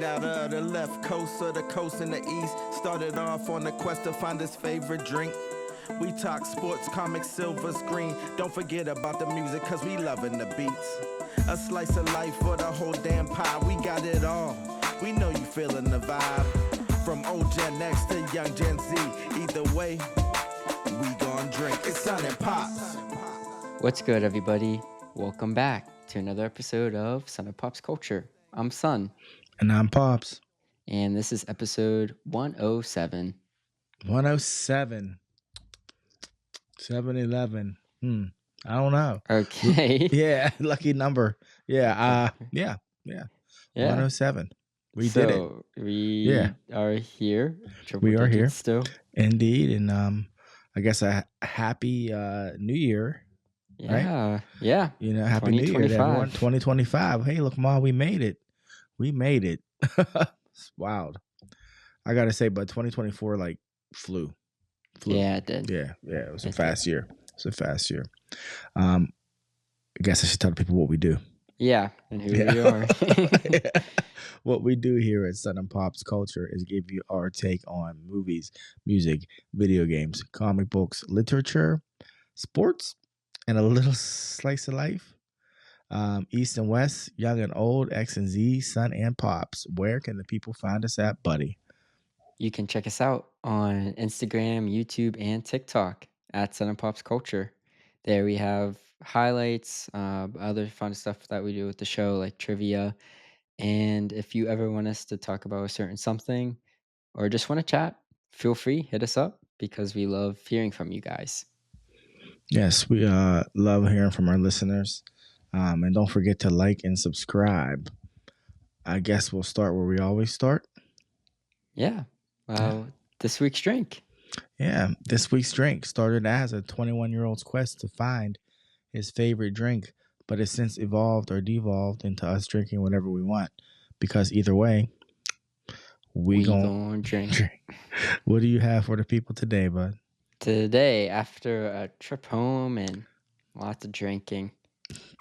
out of the left coast or the coast in the east. Started off on the quest to find his favorite drink. We talk sports, comics, silver screen. Don't forget about the music, cause we loving the beats. A slice of life for the whole damn pie. We got it all. We know you feeling the vibe. From old Gen X to young Gen Z. Either way, we gon' drink. It's Sun and Pops. What's good, everybody? Welcome back to another episode of Sun and Pops Culture. I'm Sun. And I'm Pops. And this is episode 107. 107. 7-11. I don't know. Okay. Yeah, lucky number. Yeah. 107. We did it. We are here. We are here still. Indeed. And I guess a happy New Year. Yeah. Right? Yeah. You know, happy New Year, everyone. 2025. Hey, look, Ma, we made it. We made it. It's wild. I gotta say, but 2024 like flew. Yeah, it did. Yeah. It was a fast year. I guess I should tell people what we do. Yeah, and who we are. What we do here at Sun and Pops Culture is give you our take on movies, music, video games, comic books, literature, sports, and a little slice of life. East and West, young and old, X and Z, Sun and Pops. Where can the people find us at, buddy? You can check us out on Instagram, YouTube, and TikTok at Sun and Pops Culture. There we have highlights, other fun stuff that we do with the show, like trivia. And if you ever want us to talk about a certain something or just want to chat, feel free, hit us up because we love hearing from you guys. Yes, we love hearing from our listeners. And don't forget to like and subscribe. I guess we'll start where we always start. Yeah. Well, this week's drink. Yeah, this week's drink started as a 21-year-old's quest to find his favorite drink, but has since evolved or devolved into us drinking whatever we want. Because either way, we gonna drink. What do you have for the people today, bud? Today, after a trip home and lots of drinking,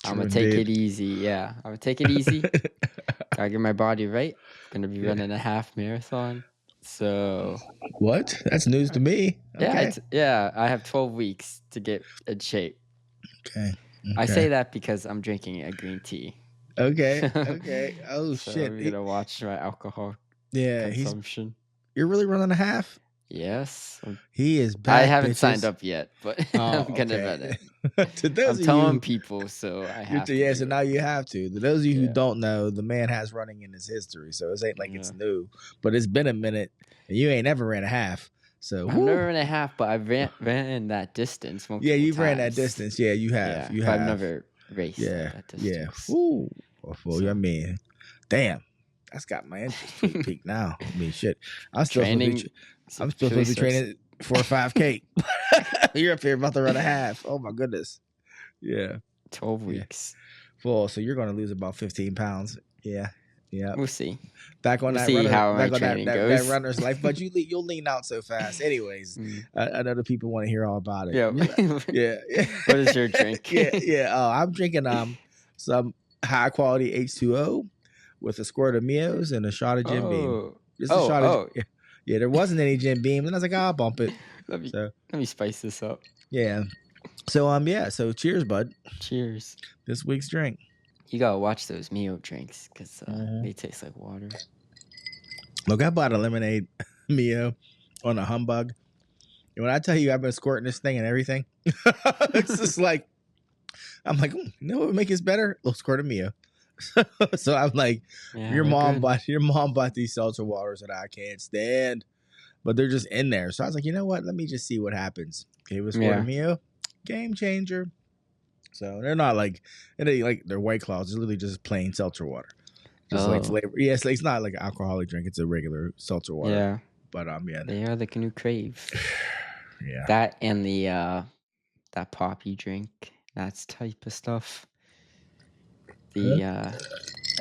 I'm going to take it easy. Yeah, I'm going to take it easy. Gotta get my body right. I'm going to be running a half marathon. So what? That's news to me. Okay. Yeah, I have 12 weeks to get in shape. Okay. I say that because I'm drinking a green tea. Okay. Oh, so shit. I'm going to watch my alcohol consumption. You're really running a half? Yes. He is back. I haven't signed up yet, but I'm going to run it. I'm telling people, so I have to. Yeah, so now you have to. To those of you who don't know, the man has running in his history, so it ain't like it's new. But it's been a minute, and you ain't ever ran a half. So I've never ran a half, but I've ran that distance multiple times. You've ran that distance. Yeah, you have. Yeah, I've never raced that distance. Yeah. Ooh. I mean, damn. That's got my interest pretty peaked now. I mean, shit. I'm still supposed to be training for a 5K. You're up here about to run a half. Oh, my goodness. Yeah. 12 weeks. Full. So you're going to lose about 15 pounds. Yeah. We'll see. Back on that runner's life. But you'll lean out so fast. Anyways, I know the people want to hear all about it. Yeah. What is your drink? I'm drinking some high quality H2O with a squirt of Mio's and a shot of Jim Beam. Just a shot of Yeah, there wasn't any Jim Beam, and I was like, I'll bump it. Let me spice this up. Yeah. So so cheers, bud. Cheers. This week's drink. You gotta watch those Mio drinks because they taste like water. Look, I bought a lemonade Mio on a humbug. And when I tell you I've been squirting this thing and everything, it's just like, I'm like, you know what would make this better? A little squirt of Mio. So I'm like, your mom bought these seltzer waters that I can't stand, but they're just in there. So I was like, you know what? Let me just see what happens. Okay, with squirt of Mio, game changer. So they're not they're White Claws. It's literally just plain seltzer water. Just like flavor. Yeah, it's not like an alcoholic drink. It's a regular seltzer water. Yeah. But they are the new crave. Yeah. That and the that poppy drink. That's type of stuff. I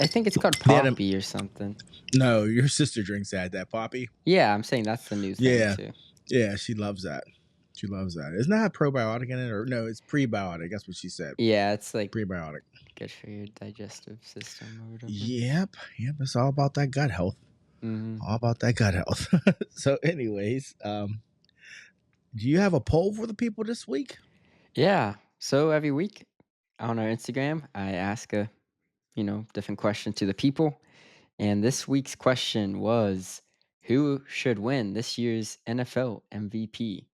think it's called poppy or something. No, your sister drinks that poppy. Yeah, I'm saying that's the new thing too. Yeah, she loves that. She loves that. Isn't that a probiotic in it? Or no, it's prebiotic. That's what she said. Yeah, it's like Prebiotic. good for your digestive system or whatever. Yep. It's all about that gut health. Mm-hmm. All about that gut health. So, anyways, do you have a poll for the people this week? Yeah. So every week on our Instagram, I ask a different question to the people. And this week's question was, who should win this year's NFL MVP?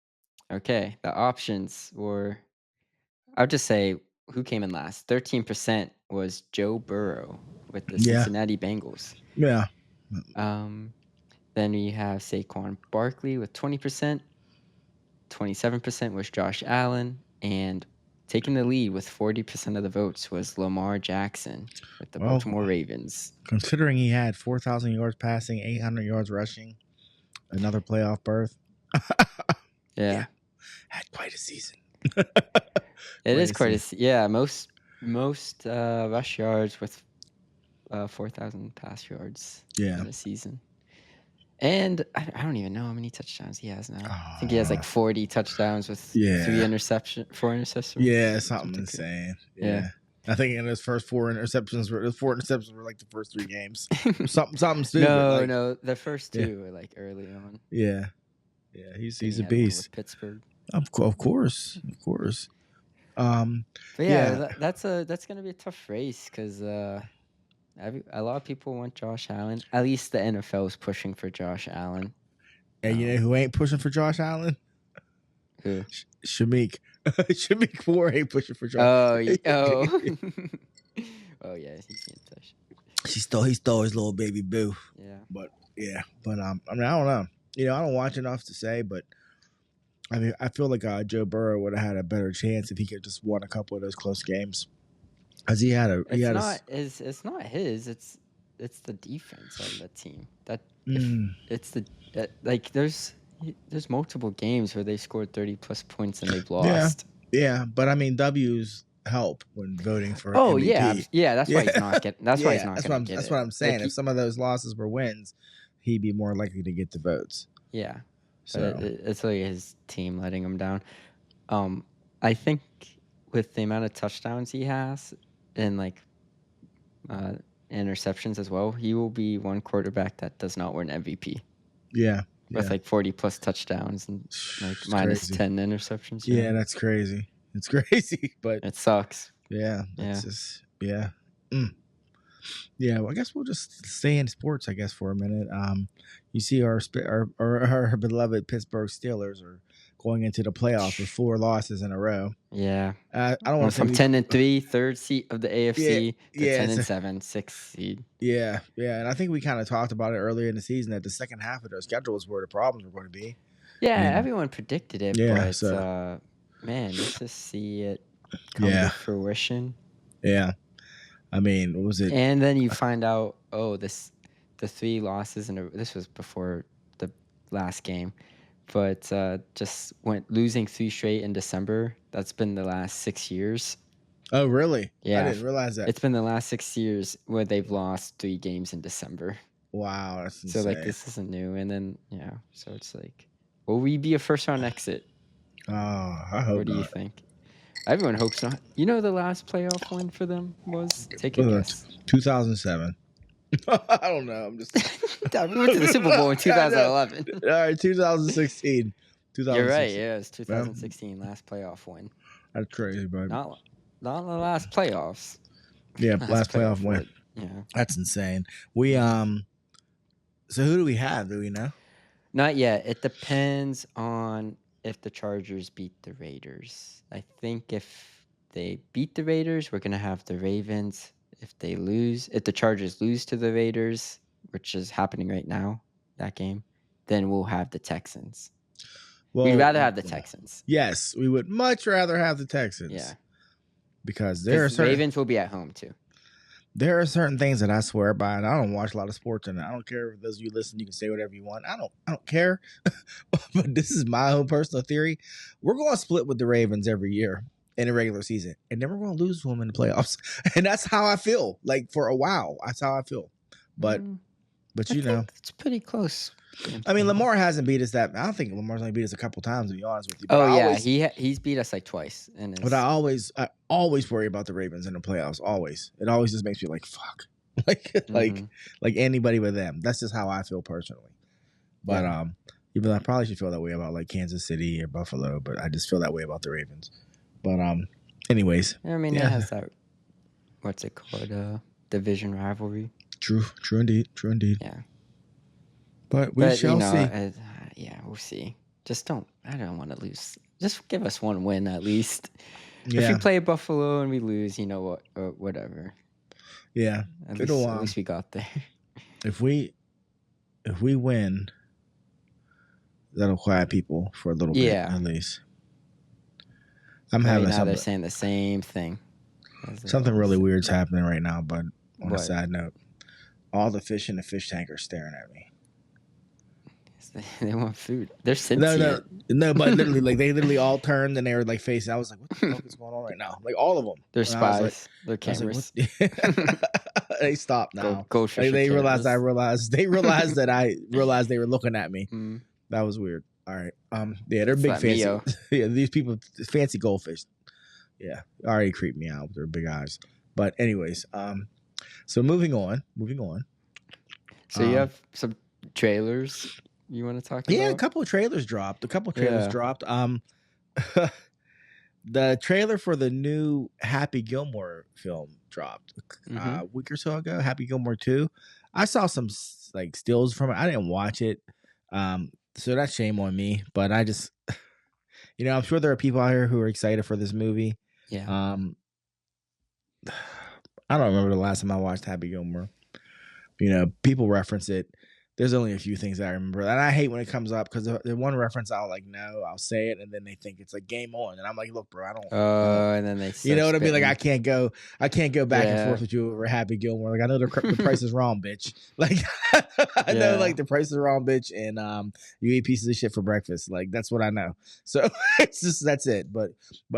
Okay, the options were, I'll just say who came in last. 13% was Joe Burrow with the Yeah. Cincinnati Bengals. Yeah. Then we have Saquon Barkley with 20%. 27% was Josh Allen. And taking the lead with 40% of the votes was Lamar Jackson with the Baltimore Ravens. Considering he had 4,000 yards passing, 800 yards rushing, another playoff berth. Yeah. Had quite a season. It is quite a yeah. Most rush yards with 4,000 pass yards in a season. And I don't even know how many touchdowns he has now. I think he has like 40 touchdowns with 4 interceptions. Yeah, something insane. Yeah. I think in his first 4 interceptions were like the first 3 games. something stupid. No, the first 2 were like early on. Yeah. Yeah, he's a beast. With Pittsburgh. Of course. But that's gonna be a tough race because a lot of people want Josh Allen. At least the NFL is pushing for Josh Allen. And you know who ain't pushing for Josh Allen? Who? Shamik. Shamik Moore ain't pushing for Josh. Oh yeah, he's getting touched. He stole his little baby boo. Yeah. But I mean, I don't know. I don't watch enough to say, but I mean, I feel like Joe Burrow would have had a better chance if he could just won a couple of those close games. Because it's not his. It's the defense on the team. There's multiple games where they scored 30+ points and they've lost. Yeah, but I mean, W's help when voting for MVP. That's why he's not getting. That's why he's not going to get it. That's what I'm saying. If some of those losses were wins, he'd be more likely to get the votes. Yeah. So it's like his team letting him down. I think with the amount of touchdowns he has and interceptions as well, he will be one quarterback that does not win MVP. Yeah. With 40+ touchdowns and minus 10 interceptions. Yeah, that's crazy. It's crazy, but it sucks. Yeah. Yeah, well, I guess we'll just stay in sports, I guess, for a minute. You see our beloved Pittsburgh Steelers are going into the playoffs with 4 losses in a row. Yeah. I don't want to from 10-3, 3rd seed of the AFC, to 10-7, 6th seed. Yeah, and I think we kind of talked about it earlier in the season that the second half of their schedule is where the problems were going to be. Yeah, everyone predicted it, but man, let's just see it come to fruition. Yeah. I mean, what was it? And then you find out, the 3 losses, and this was before the last game, but just went losing 3 straight in December. That's been the last 6 years. Oh, really? Yeah. I didn't realize that. It's been the last 6 years where they've lost 3 games in December. Wow, that's insane. So, this isn't new. And then, so it's like, will we be a first-round exit? Oh, I hope What do you think? Everyone hopes not. You know the last playoff win for them was? Take a guess. 2007. I don't know. I'm just. We went to the Super Bowl in 2011. All right, 2016. You're right. Yeah, it's 2016 last playoff win. That's crazy, bro. Not the last playoffs. Yeah, last playoff win. Yeah, that's insane. We So who do we have? Do we know? Not yet. It depends on if the Chargers beat the Raiders. I think if they beat the Raiders, we're going to have the Ravens. If the Chargers lose to the Raiders, which is happening right now, that game, then we'll have the Texans. Well, we'd rather have the Texans. Yes, we would much rather have the Texans. Yeah. Because Ravens will be at home too. There are certain things that I swear by, and I don't watch a lot of sports, and I don't care if those of you listen, you can say whatever you want. I don't care. But this is my own personal theory. We're going to split with the Ravens every year in a regular season, and then we're going to lose to them in the playoffs. And that's how I feel. Like for a while, that's how I feel. But But I think it's pretty close. I mean, Lamar hasn't beat us that. I don't think Lamar's only beat us a couple times, to be honest with you. But he's beat us like twice. But I always worry about the Ravens in the playoffs. Always, it always just makes me like fuck, like anybody with them. That's just how I feel personally. But even though I probably should feel that way about like Kansas City or Buffalo, but I just feel that way about the Ravens. But anyways, I mean, it has that. What's it called? Division rivalry. True indeed. Yeah. But we shall see. We'll see. I don't want to lose. Just give us one win at least. Yeah. If we play Buffalo and we lose, you know what? Or whatever. Yeah. At least we got there. If we win, that'll quiet people for a little bit at least. I'm having now they're saying the same thing. Something really weird's happening right now, but on a side note, all the fish in the fish tank are staring at me. They want food. They're sentient. No, but literally, like they literally all turned and they were like facing. I was like, "What the fuck is going on right now?" Like all of them. They're spies. They're cameras. They stopped now. Go they realized I realized. They realized that I realized they were looking at me. That was weird. All right. Yeah, they're big fancy. Yeah, these people, fancy goldfish. Yeah, already creeped me out with their big eyes. But anyways, so moving on. So you have some trailers you want to talk about? Yeah, a couple of trailers dropped. The trailer for the new Happy Gilmore film dropped a week or so ago. Happy Gilmore 2. I saw some like stills from it. I didn't watch it, so that's shame on me. But I just, I'm sure there are people out here who are excited for this movie. Yeah. I don't remember the last time I watched Happy Gilmore. People reference it. There's only a few things I remember, and I hate when it comes up because the one reference I'll say it, and then they think it's like game on, and I'm like, look, bro, I don't. And then they, you know what I mean? Like I can't go back and forth with you over Happy Gilmore. Like I know the price is wrong, bitch. Like I know like the price is wrong, bitch, and you eat pieces of shit for breakfast. Like that's what I know. So that's it. But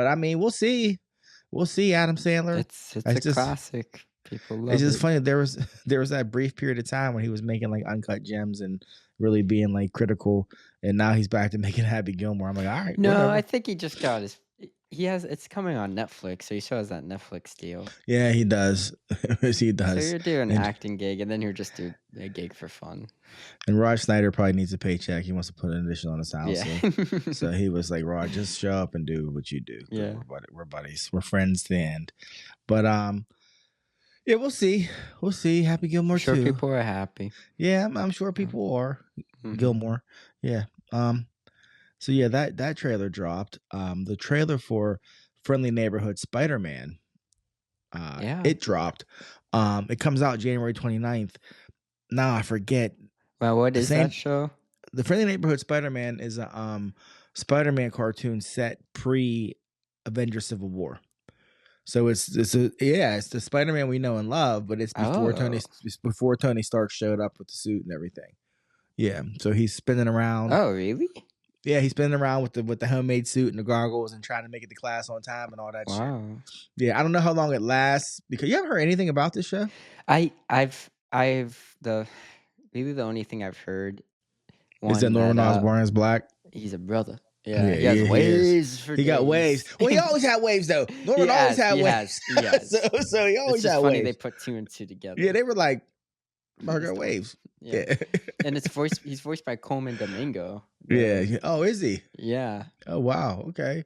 I mean, we'll see. We'll see. Adam Sandler. It's a classic. People love it's just funny. There was that brief period of time when he was making like Uncut Gems and really being like critical, and now he's back to making Happy Gilmore. I'm like, all right. No, whatever. I think he just got his. It's coming on Netflix, so he still has that Netflix deal. Yeah, he does. He does. So you're doing an acting gig, and then you're just doing a gig for fun. And Rod Snyder probably needs a paycheck. He wants to put an addition on his house. Yeah. So he was like, Rod, just show up and do what you do. Yeah, we're buddies. We're friends to the end. But yeah, we'll see. Happy Gilmore 2. I'm sure people are happy. Yeah, I'm sure people are. Gilmore. Yeah. So yeah, that trailer dropped. The trailer for Friendly Neighborhood Spider-Man. It dropped. It comes out January 29th. Now I forget. Well, what is that show? The Friendly Neighborhood Spider-Man is a Spider-Man cartoon set pre-Avengers Civil War. So it's the Spider-Man we know and love, but it's before Tony Stark showed up with the suit and everything. Yeah, so he's spinning around. Oh, really? Yeah, he's spinning around with the homemade suit and the goggles and trying to make it to class on time and all that shit. Yeah, I don't know how long it lasts because you haven't heard anything about this show. I've the only thing I've heard is that Norman Osborn is black. He's a brother. Yeah, he has waves. He got waves. Well, he always had waves, though. Norman always had waves. He has. so he always had funny waves. They put 2 and 2 together. Yeah, they were like, "Burger waves." Yeah. And he's voiced by Coleman Domingo. Yeah. Oh, is he? Yeah. Oh, wow. Okay.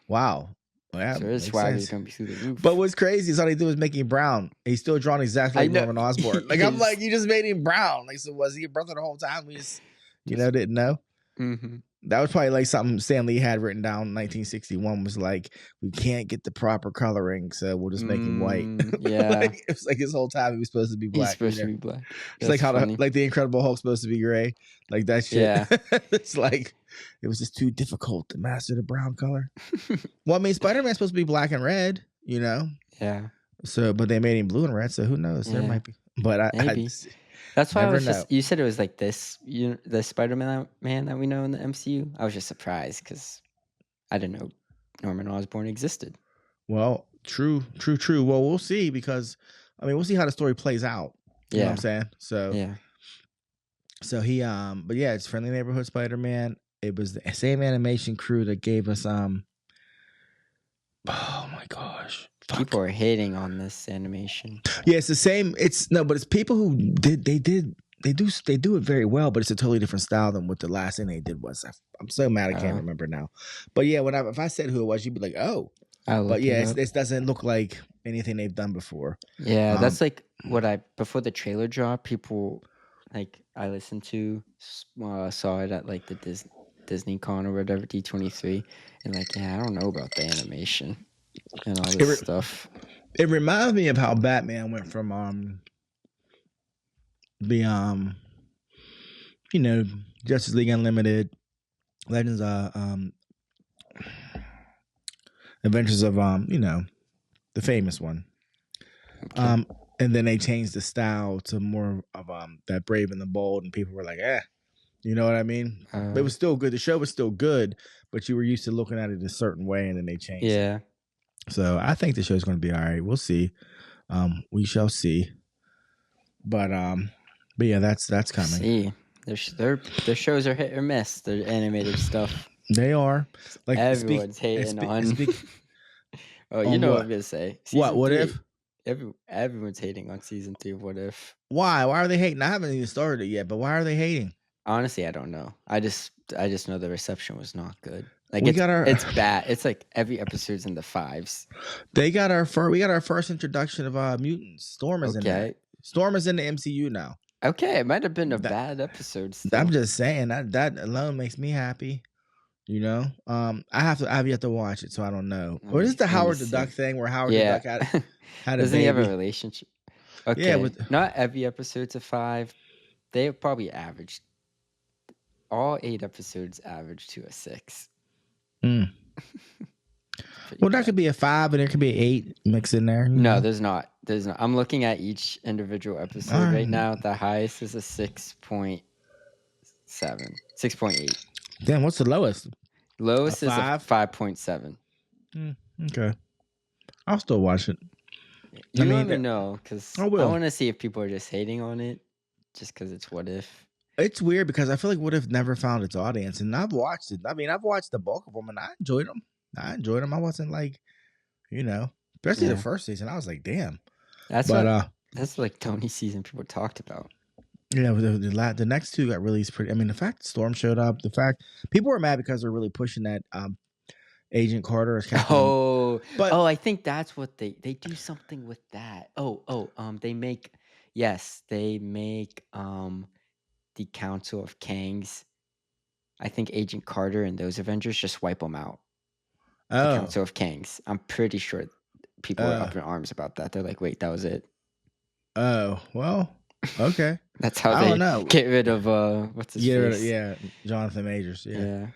Wow. Well, so his swag is gonna be through the roof. But what's crazy is all they do is make him brown. He's still drawn exactly like Norman Osborn. Like I'm like, you just made him brown. Like, so was he a brother the whole time? We just didn't know. Mm-hmm. That was probably like something Stan Lee had written down in 1961 was like, we can't get the proper coloring, so we'll just make him white. Yeah. It's like his whole time he was supposed to be black. He's supposed to be black. It's like how the Incredible Hulk's supposed to be gray. Like that shit. Yeah. It's like it was just too difficult to master the brown color. Well, I mean, Spider-Man's supposed to be black and red, Yeah. So, but they made him blue and red, so who knows? There might be. But maybe. That's why you said it was like this, the Spider-Man that we know in the MCU. I was just surprised because I didn't know Norman Osborn existed. Well, true. Well, we'll see because, I mean, we'll see how the story plays out. You know what I'm saying? So, So he but yeah, it's Friendly Neighborhood Spider-Man. It was the same animation crew that gave us oh my gosh. Fuck. People are hating on this animation. Yeah, it's the same. But it's people who they do it very well, but it's a totally different style than what the last thing they did was. I'm so mad I can't remember now. But yeah, if I said who it was, you'd be like, oh. But yeah, it doesn't look like anything they've done before. Yeah, that's like what before the trailer dropped, people like I listened to saw it at like the Disney Con or whatever, D23, and like, yeah, I don't know about the animation and all this stuff. It reminds me of how Batman went from the Justice League Unlimited, Legends Adventures of the famous one. Okay. And then they changed the style to more of that Brave and the Bold, and people were like, you know what I mean? But it was still good. The show was still good, but you were used to looking at it a certain way, and then they changed it. So I think the show's going to be all right. We'll see. We shall see. But yeah, that's coming. See, their shows are hit or miss. Their animated stuff. They are. Like everyone's hating on. Oh, you know what I'm gonna say. What if? Everyone's hating on season 3 of What If. Why? Why are they hating? I haven't even started it yet, but why are they hating? Honestly, I don't know. I just know the reception was not good. Like it's bad. It's like every episode's in the 5s. We got our first introduction of mutants. Storm is in there. Storm is in the MCU now. Okay, it might have been a bad episode still. I'm just saying that alone makes me happy. You know, I've yet to watch it, so I don't know. Or is it the Howard the Duck thing where Howard the Duck had a Doesn't baby? He have a relationship? Okay, yeah, not every episode's a 5. They probably averaged all 8 episodes average to a 6. Well, that could be a 5, and there could be an 8 mixed in there. No, there's not. I'm looking at each individual episode right now. The highest is a 6.7, 6.8. Damn, what's the lowest? Lowest is a 5.7. Okay, I'll still watch it. You don't even know, because I want to see if people are just hating on it, just because it's What If. It's weird because I feel like What If never found its audience, and I've watched it. I mean, I've watched the bulk of them, and I enjoyed them. I wasn't like, especially the first season. I was like, damn. That's like Tony's season people talked about. Yeah, the next 2 got released pretty. I mean, the fact Storm showed up, the fact people were mad because they're really pushing that Agent Carter as Captain. I think that's what they do something with that. They make the Council of Kangs. I think Agent Carter and those Avengers just wipe them out. The Council of Kangs. I'm pretty sure people are up in arms about that. They're like, wait, that was it. Oh, well, okay. That's how they get rid of what's his face? Yeah, Jonathan Majors. Yeah.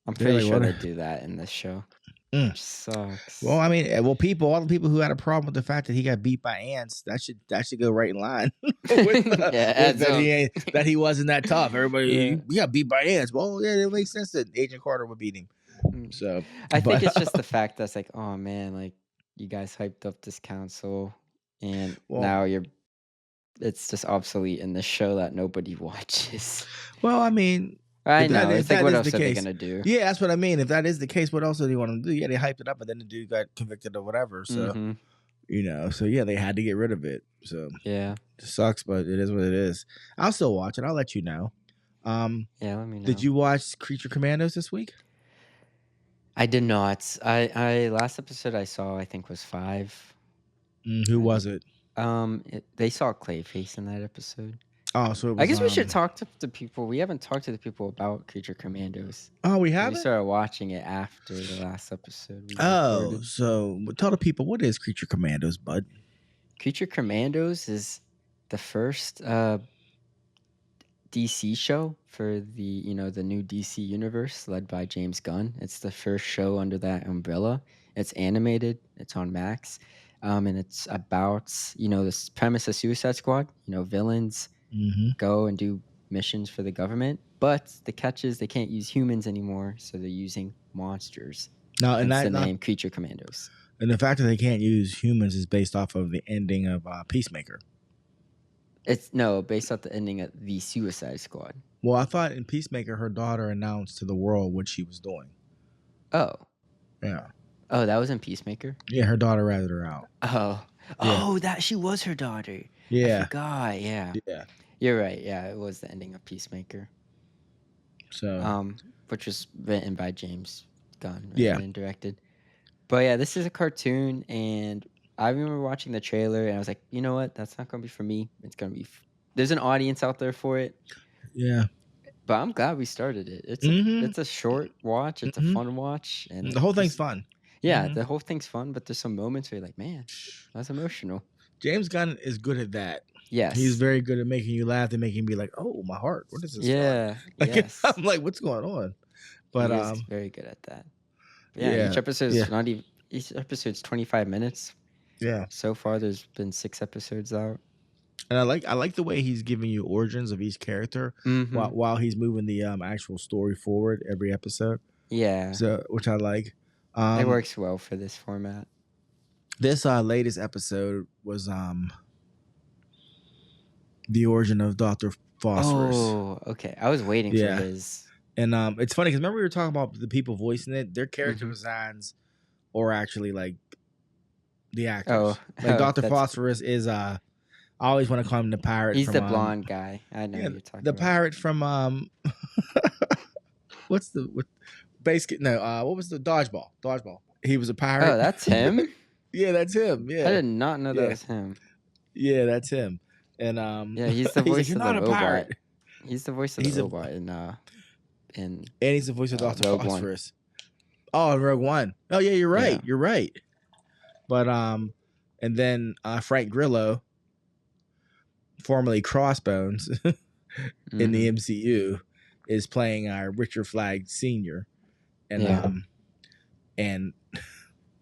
I'm pretty sure they do that in this show. Which sucks. Well, I mean, all the people who had a problem with the fact that he got beat by ants, that should go right in line. That he wasn't that tough. Everybody, he got beat by ants. Well, yeah, it makes sense that Agent Carter would beat him. So I think it's just the fact that's like, oh man, like you guys hyped up this council, and now it's just obsolete in this show that nobody watches. Well, I mean, I know. It's like, what else are they gonna do? Yeah, that's what I mean. If that is the case, what else do you want them to do? Yeah, they hyped it up, and then the dude got convicted or whatever. So, so yeah, they had to get rid of it. So yeah, it sucks, but it is what it is. I'll still watch it. I'll let you know. Let me know. Did you watch Creature Commandos this week? I did not. I last episode I saw, I think, was 5. Who was it? They saw Clayface in that episode. Oh, so it was, I guess we should talk to the people. We haven't talked to the people about Creature Commandos. Oh, we haven't? We started watching it after the last episode. So tell the people, what is Creature Commandos, bud? Creature Commandos is the first DC show for the new DC universe led by James Gunn. It's the first show under that umbrella. It's animated. It's on Max. And it's about, this premise of Suicide Squad. Villains go and do missions for the government, but the catch is they can't use humans anymore, so they're using monsters. Now, and that's the name Creature Commandos. And the fact that they can't use humans is based off of the ending of Peacemaker. It's no based off the ending of the Suicide Squad. Well, I thought in Peacemaker, her daughter announced to the world what she was doing. Oh, Yeah. oh, that was in Peacemaker. Yeah, her daughter ratted her out. Oh, Yeah. oh, that she was her daughter. I Yeah. forgot. Yeah, Yeah. you're right. Yeah, it was the ending of Peacemaker. So Which was written by James Gunn, Yeah. and directed. But yeah, this is a cartoon, and I remember watching the trailer, and I was like, you know what? That's not gonna be for me. It's gonna be. There's an audience out there for it. yeah. But I'm glad we started it. Mhm. It's a short watch. It's a Mhm. fun watch, and The whole thing's there's- fun. yeah, Mhm. the whole thing's fun. But there's some moments where you're like, man, that's emotional. James Gunn is good at that. Yes, He's very good at making you laugh and making you be like, "Oh, my heart, what is this?" from?" yeah, Like, yes. I'm like, "What's going on?" But He is very good at that. But yeah, Yeah, each episode's yeah. not even. Each episode's 25 minutes. yeah. So far, there's been 6 episodes out. And I like the way he's giving you origins of each character Mm-hmm. while he's moving the actual story forward every episode. Yeah, So, which I like. it works well for this format. This latest episode was the origin of Dr. Phosphorus. Oh, okay. I was waiting Yeah. for his. And it's funny because remember we were talking about the people voicing it. Their character Mhm. designs are actually like the actors. Oh, Like Dr. that's- Phosphorus is I always want to call him the pirate. He's from, the blonde guy. I know yeah, who you're talking the about. pirate from what's the what was the dodgeball? He was a pirate. Oh, that's him? Yeah, that's him. I Yeah, did not know that Yeah. was him. yeah, that's him. And Yeah, he's the like, voice "You're of not the a robot. pirate." He's the voice of He's the a- robot in And he's the voice of Dr. Rogue One. Phosphorus. Oh, in Rogue One. Oh yeah, you're right. Yeah. You're right. But and then Frank Grillo, formerly Crossbones in the Mhm. MCU, is playing Richard Flagg Sr. And Yeah. And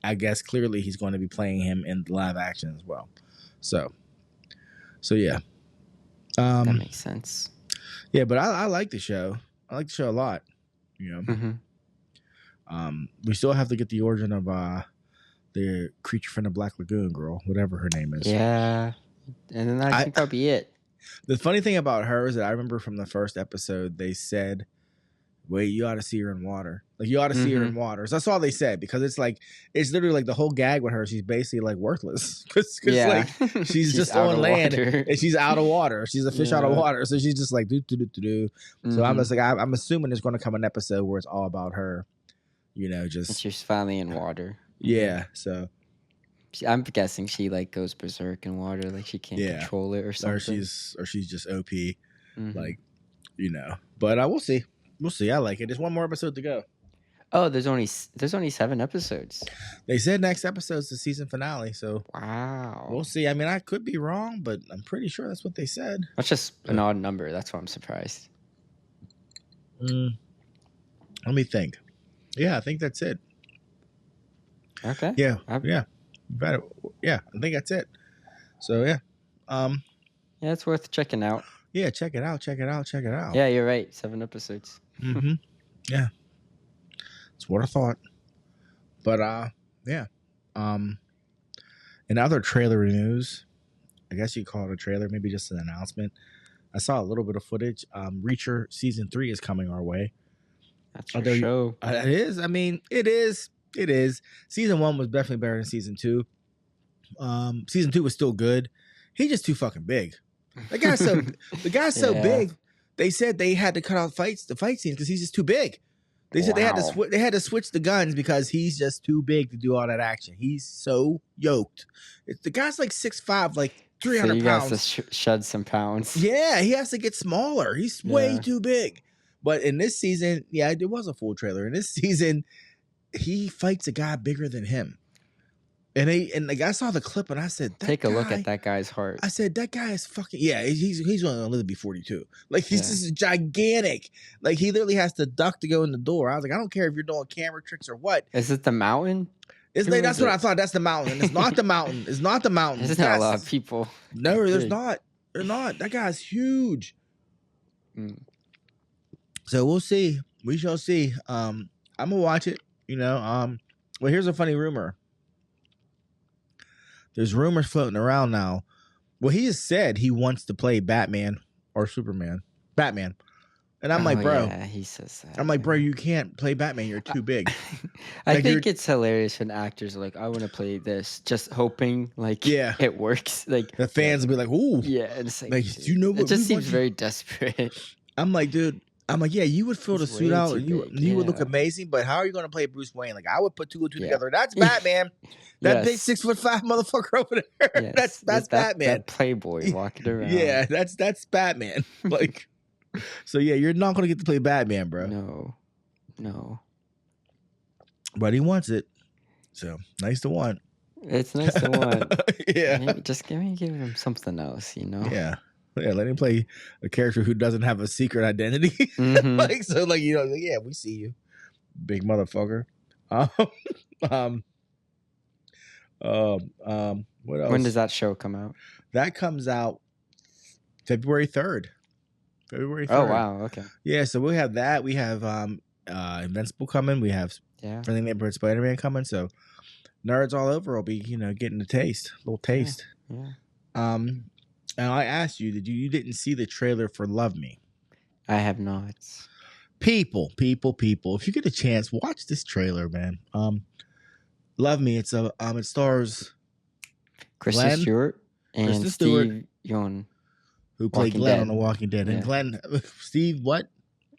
I guess clearly he's going to be playing him in live action as well. So yeah. That makes sense. Yeah, but I like the show. I like the show a lot. You know. Mm-hmm. We still have to get the origin of the creature from the Black Lagoon girl, whatever her name is. Yeah. And then I think that'll be it. The funny thing about her is that I remember from the first episode they said, "Wait, you ought to see her in water. Like you ought to see her in water." So that's all they said because it's literally like the whole gag with her. She's basically like worthless because Yeah. like she's just out on of land water. and she's out of water. She's a fish out of Yeah. water, so she's just like do do do do do. So I'm Mhm. just like I'm assuming there's going to come an episode where it's all about her. You know, And just she's finally in water. yeah. So I'm guessing she like goes berserk in water, like she can't Yeah. control it or something. or she's just OP. Mhm. Like, you know, but we'll see. We'll see. I like it. There's one more episode to go. Oh, there's only 7 episodes. They said next episode's the season finale, so Wow. we'll see. I mean, I could be wrong, but I'm pretty sure that's what they said. That's just an odd number. That's why I'm surprised. Let me think. Yeah, I think that's it. Okay. Yeah, I'm- yeah, better. Yeah, I think that's it. So yeah, Yeah, it's worth checking out. yeah, check it out. Check it out. Check it out. Yeah, you're right. 7 episodes. Mm-hmm. Yeah, that's what I thought. But yeah. In other trailer news, I guess you call it a trailer, maybe just an announcement. I saw a little bit of footage. Reacher season 3 is coming our way. That's Oh, your there you- show. It is. I mean, it is. It is. Season 1 was definitely better than season 2. Season 2 was still good. He's just too fucking big. The guy's so Yeah. big. They said they had to cut out the fight scenes because he's just too big. They said Wow. they had to switch the guns because he's just too big to do all that action. He's so yoked. The guy's like 6'5", like So 300 you pounds. guys to shed some pounds. Yeah, he has to get smaller. He's way Yeah. too big. But in this season, yeah, it was a full trailer. In this season, he fights a guy bigger than him. And like I saw the clip and I said, Take a look at that guy's heart. I said, that guy is fucking, yeah, he's only going to live to be 42. Like, he's Yeah. just gigantic. Like, he literally has to duck to go in the door. I was like, I don't care if you're doing camera tricks or what. Is it the mountain? It's Who like, is that's what it? I thought. That's the mountain. It's not the mountain. It's not the mountain. There's not a lot of people. No, there's Big. not. They're not. That guy's huge. Mm. So we'll see. We shall see. I'm gonna watch it. You know. Well, here's a funny rumor. There's rumors floating around now Well, he has said he wants to play Batman or Superman. Batman. And I'm like, bro. Yeah, he says that. I'm like, bro, you can't play Batman. You're too big. I Like, think it's hilarious when actors are like, I want to play this, just hoping like Yeah. it works. Like the fans will be like, ooh. yeah, and it's like, Like, dude, you know what it just we want seems you- very desperate. I'm like, dude. I'm like, yeah, you would fill the It's suit way out too and you big, would look yeah. amazing, but how are you going to play Bruce Wayne? Like, I would put two and two Yeah. together. That's Batman. That big Yes. 6'5" motherfucker over there. Yes, That's Batman. That playboy walking around. Yeah, that's Batman. Like, so yeah, you're not going to get to play Batman, bro. No. But he wants it. So nice to want. It's nice to want. Yeah. Maybe just give him something else, you know? Yeah. Yeah, let him play a character who doesn't have a secret identity. Mhm. Like, so, like, you know, like, yeah, we see you, big motherfucker. What else? When does that show come out? That comes out February 3rd. February 3rd. Oh wow, okay. Yeah, so we have that. We have Invincible coming. We have Yeah. Friendly Neighborhood Spider-Man coming. So nerds all over will be, you know, getting a little taste. Yeah. And I asked you, you didn't see the trailer for Love Me? I have not. People. If you get a chance, watch this trailer, man. Love Me. It stars Kristen Glenn? Stewart and Kristen Stewart. Steve Yeun. who played Walking Glenn Dead. on The Walking Dead. And Yeah. Glenn, Steve, what?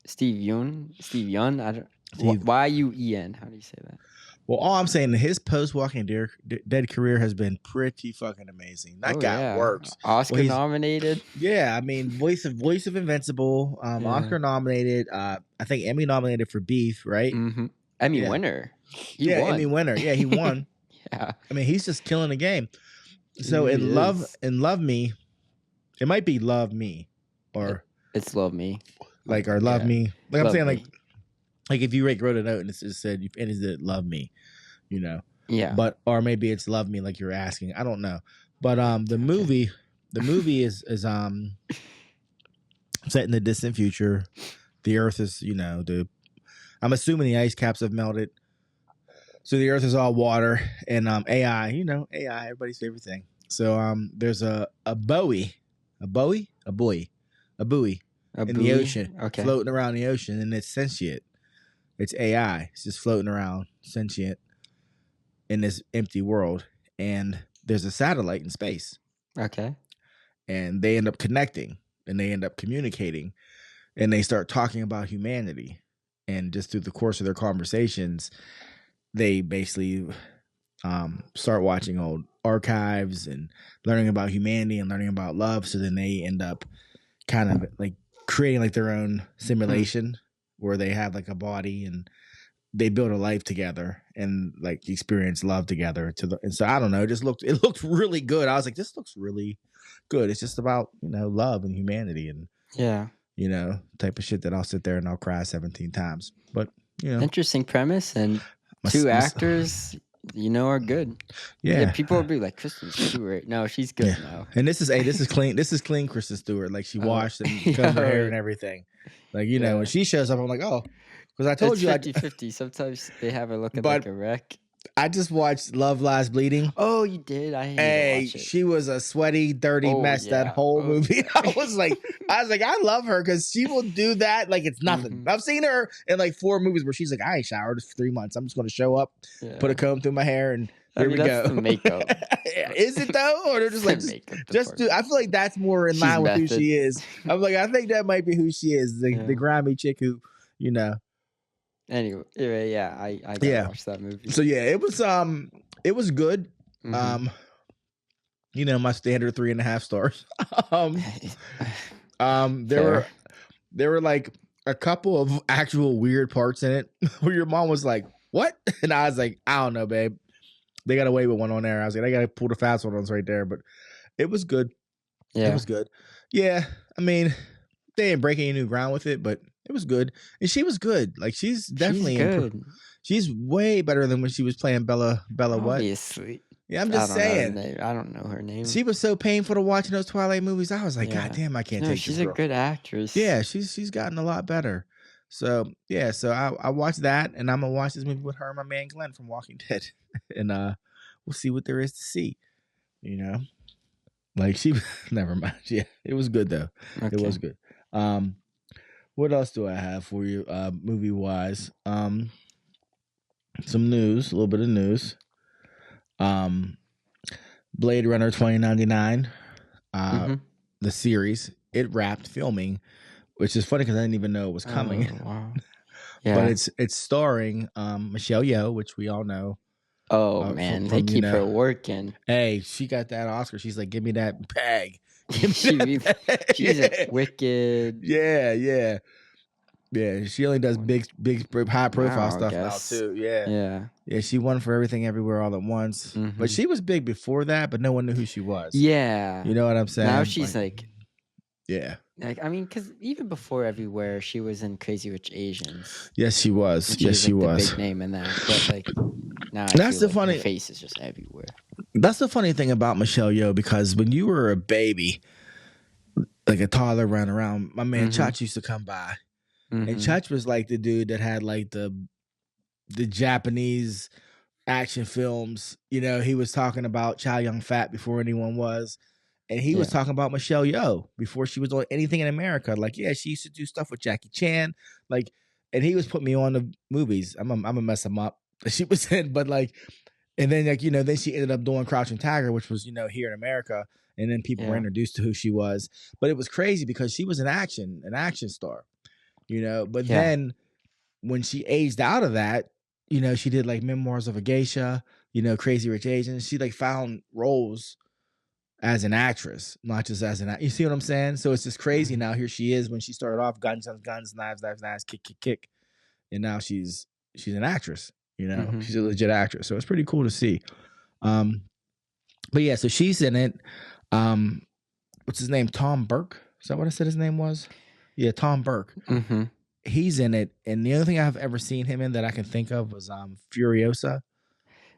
Steve Yeun. I don't. Steve. Y-U-E-N. How do you say that? Well, all I'm saying, his post-Walking Dead career has been pretty fucking amazing. That guy works. Oscar Well, he's- nominated. Yeah, I mean, voice of Invincible, Yeah. Oscar nominated. I think Emmy nominated for Beef, right? Mm-hmm. Emmy Yeah. winner. He yeah, won. Emmy winner. Yeah, he won. Yeah. I mean, he's just killing the game. So He in is. Love Me, it might be Love Me, or It's Love Me. or Love Yeah. Me. Like I'm Love saying, Me. like if you wrote a note and it just said you ended it Love Me, you know. Yeah. But or maybe it's Love Me, like you're asking. I don't know. But the movie is set in the distant future. The Earth is, you know, I'm assuming the ice caps have melted. So the Earth is all water and AI, you know, AI, everybody's favorite thing. So there's a buoy in the ocean, Okay. floating around the ocean, and it's sentient. It's AI. It's just floating around, sentient, in this empty world. And there's a satellite in space, Okay. and they end up connecting, and they end up communicating, and they start talking about humanity. And just through the course of their conversations, they basically start watching old archives and learning about humanity and learning about love. So then they end up kind of like creating like their own simulation where they have like a body and they build a life together and like experience love together. And so I don't know, it looked really good. I was like, this looks really good. It's just about, you know, love and humanity and, Yeah. you know, type of shit that I'll sit there and I'll cry 17 times. But, you know, Interesting premise, and two actors, you know, are good. Yeah. People will be like, Kristen Stewart. No, she's good now. And this is clean. This is clean Kristen Stewart. Like she washed and combed her hair and everything. Like, you know, when she shows up, I'm like, oh, because I told It's you 50-50. Sometimes they have her looking like a wreck. I just watched Love Lies Bleeding. Oh, you did? I didn't Hey, watch it. she was a sweaty, dirty mess that whole movie. I was like, I love her because she will do that like it's nothing. I've seen her in like 4 movies where she's like, I ain't showered for 3 months. I'm just going to show up, put a comb through my hair, and here we go. The makeup. Is it though, or they're just like I feel like that's more in line with who she is. I'm like, I think that might be who she is, the grimy chick who, you know. Anyway, yeah, I gotta watch that movie. So yeah, it was good. You know, my standard 3.5 stars. There were like a couple of actual weird parts in it where your mom was like, "What?" And I was like, "I don't know, babe. They got away with one on there." I was like, "I gotta pull the fast one on right there," but it was good. Yeah, it was good. Yeah, I mean, they didn't break any new ground with it, but it was good, and she was good. Like she's definitely good. She's way better than when she was playing Bella. Obviously. Yeah, I'm just saying. I don't know her name. She was so painful to watch in those Twilight movies. I was like, God damn, I can't take this. She's a good actress. Yeah, she's gotten a lot better. So yeah, so I watched that, and I'm gonna watch this movie with her and my man Glenn from Walking Dead, and we'll see what there is to see. You know. Like she, never mind. Yeah, it was good though. It Okay. was good. What else do I have for you, movie wise? Some news, a little bit of news. Blade Runner 2099, Mm-hmm. the series, it wrapped filming, which is funny because I didn't even know it was coming. Oh, wow. But Yeah. it's starring Michelle Yeoh, which we all know. Oh, man. They From keep her working. hey, she got that Oscar. She's like, give me that bag. Give me She that really, bag. she's a wicked. Yeah. She only does big, high profile Wow, I stuff now guess. too. Yeah. Yeah. She won for Everything Everywhere All at Once. But Mm-hmm. she was big before that, but no one knew who she was. Yeah. You know what I'm saying? Now she's like yeah. Like, I mean, because even before Everywhere, she was in Crazy Rich Asians. Yes, she was. And she was the big name in that. But like now, that's the funny. Her face is just everywhere. That's the funny thing about Michelle Yeoh, because when you were a baby, like a toddler running around, my man Chach used to come by, and Chach was like the dude that had like the Japanese action films. You know, he was talking about Chow Yun Fat before anyone was. And he was talking about Michelle Yeoh before she was doing anything in America. Like, yeah, she used to do stuff with Jackie Chan. Like, and he was putting me on the movies. I'm gonna mess him up. She was in, but like, and then like, then she ended up doing Crouching Tiger, which was, here in America. And then people were introduced to who she was. But it was crazy because she was an action star, But then when she aged out of that, she did like Memoirs of a Geisha, Crazy Rich Asians. She like found roles as an actress, not just as an. You see what I'm saying? So it's just crazy now. Here she is when she started off, guns, knives, knives, kick, and now she's an actress. She's a legit actress. So it's pretty cool to see. But yeah, so she's in it. What's his name? Tom Burke. Is that what I said his name was? Yeah, Tom Burke. Mm-hmm. He's in it, and the only thing I've ever seen him in that I can think of was Furiosa.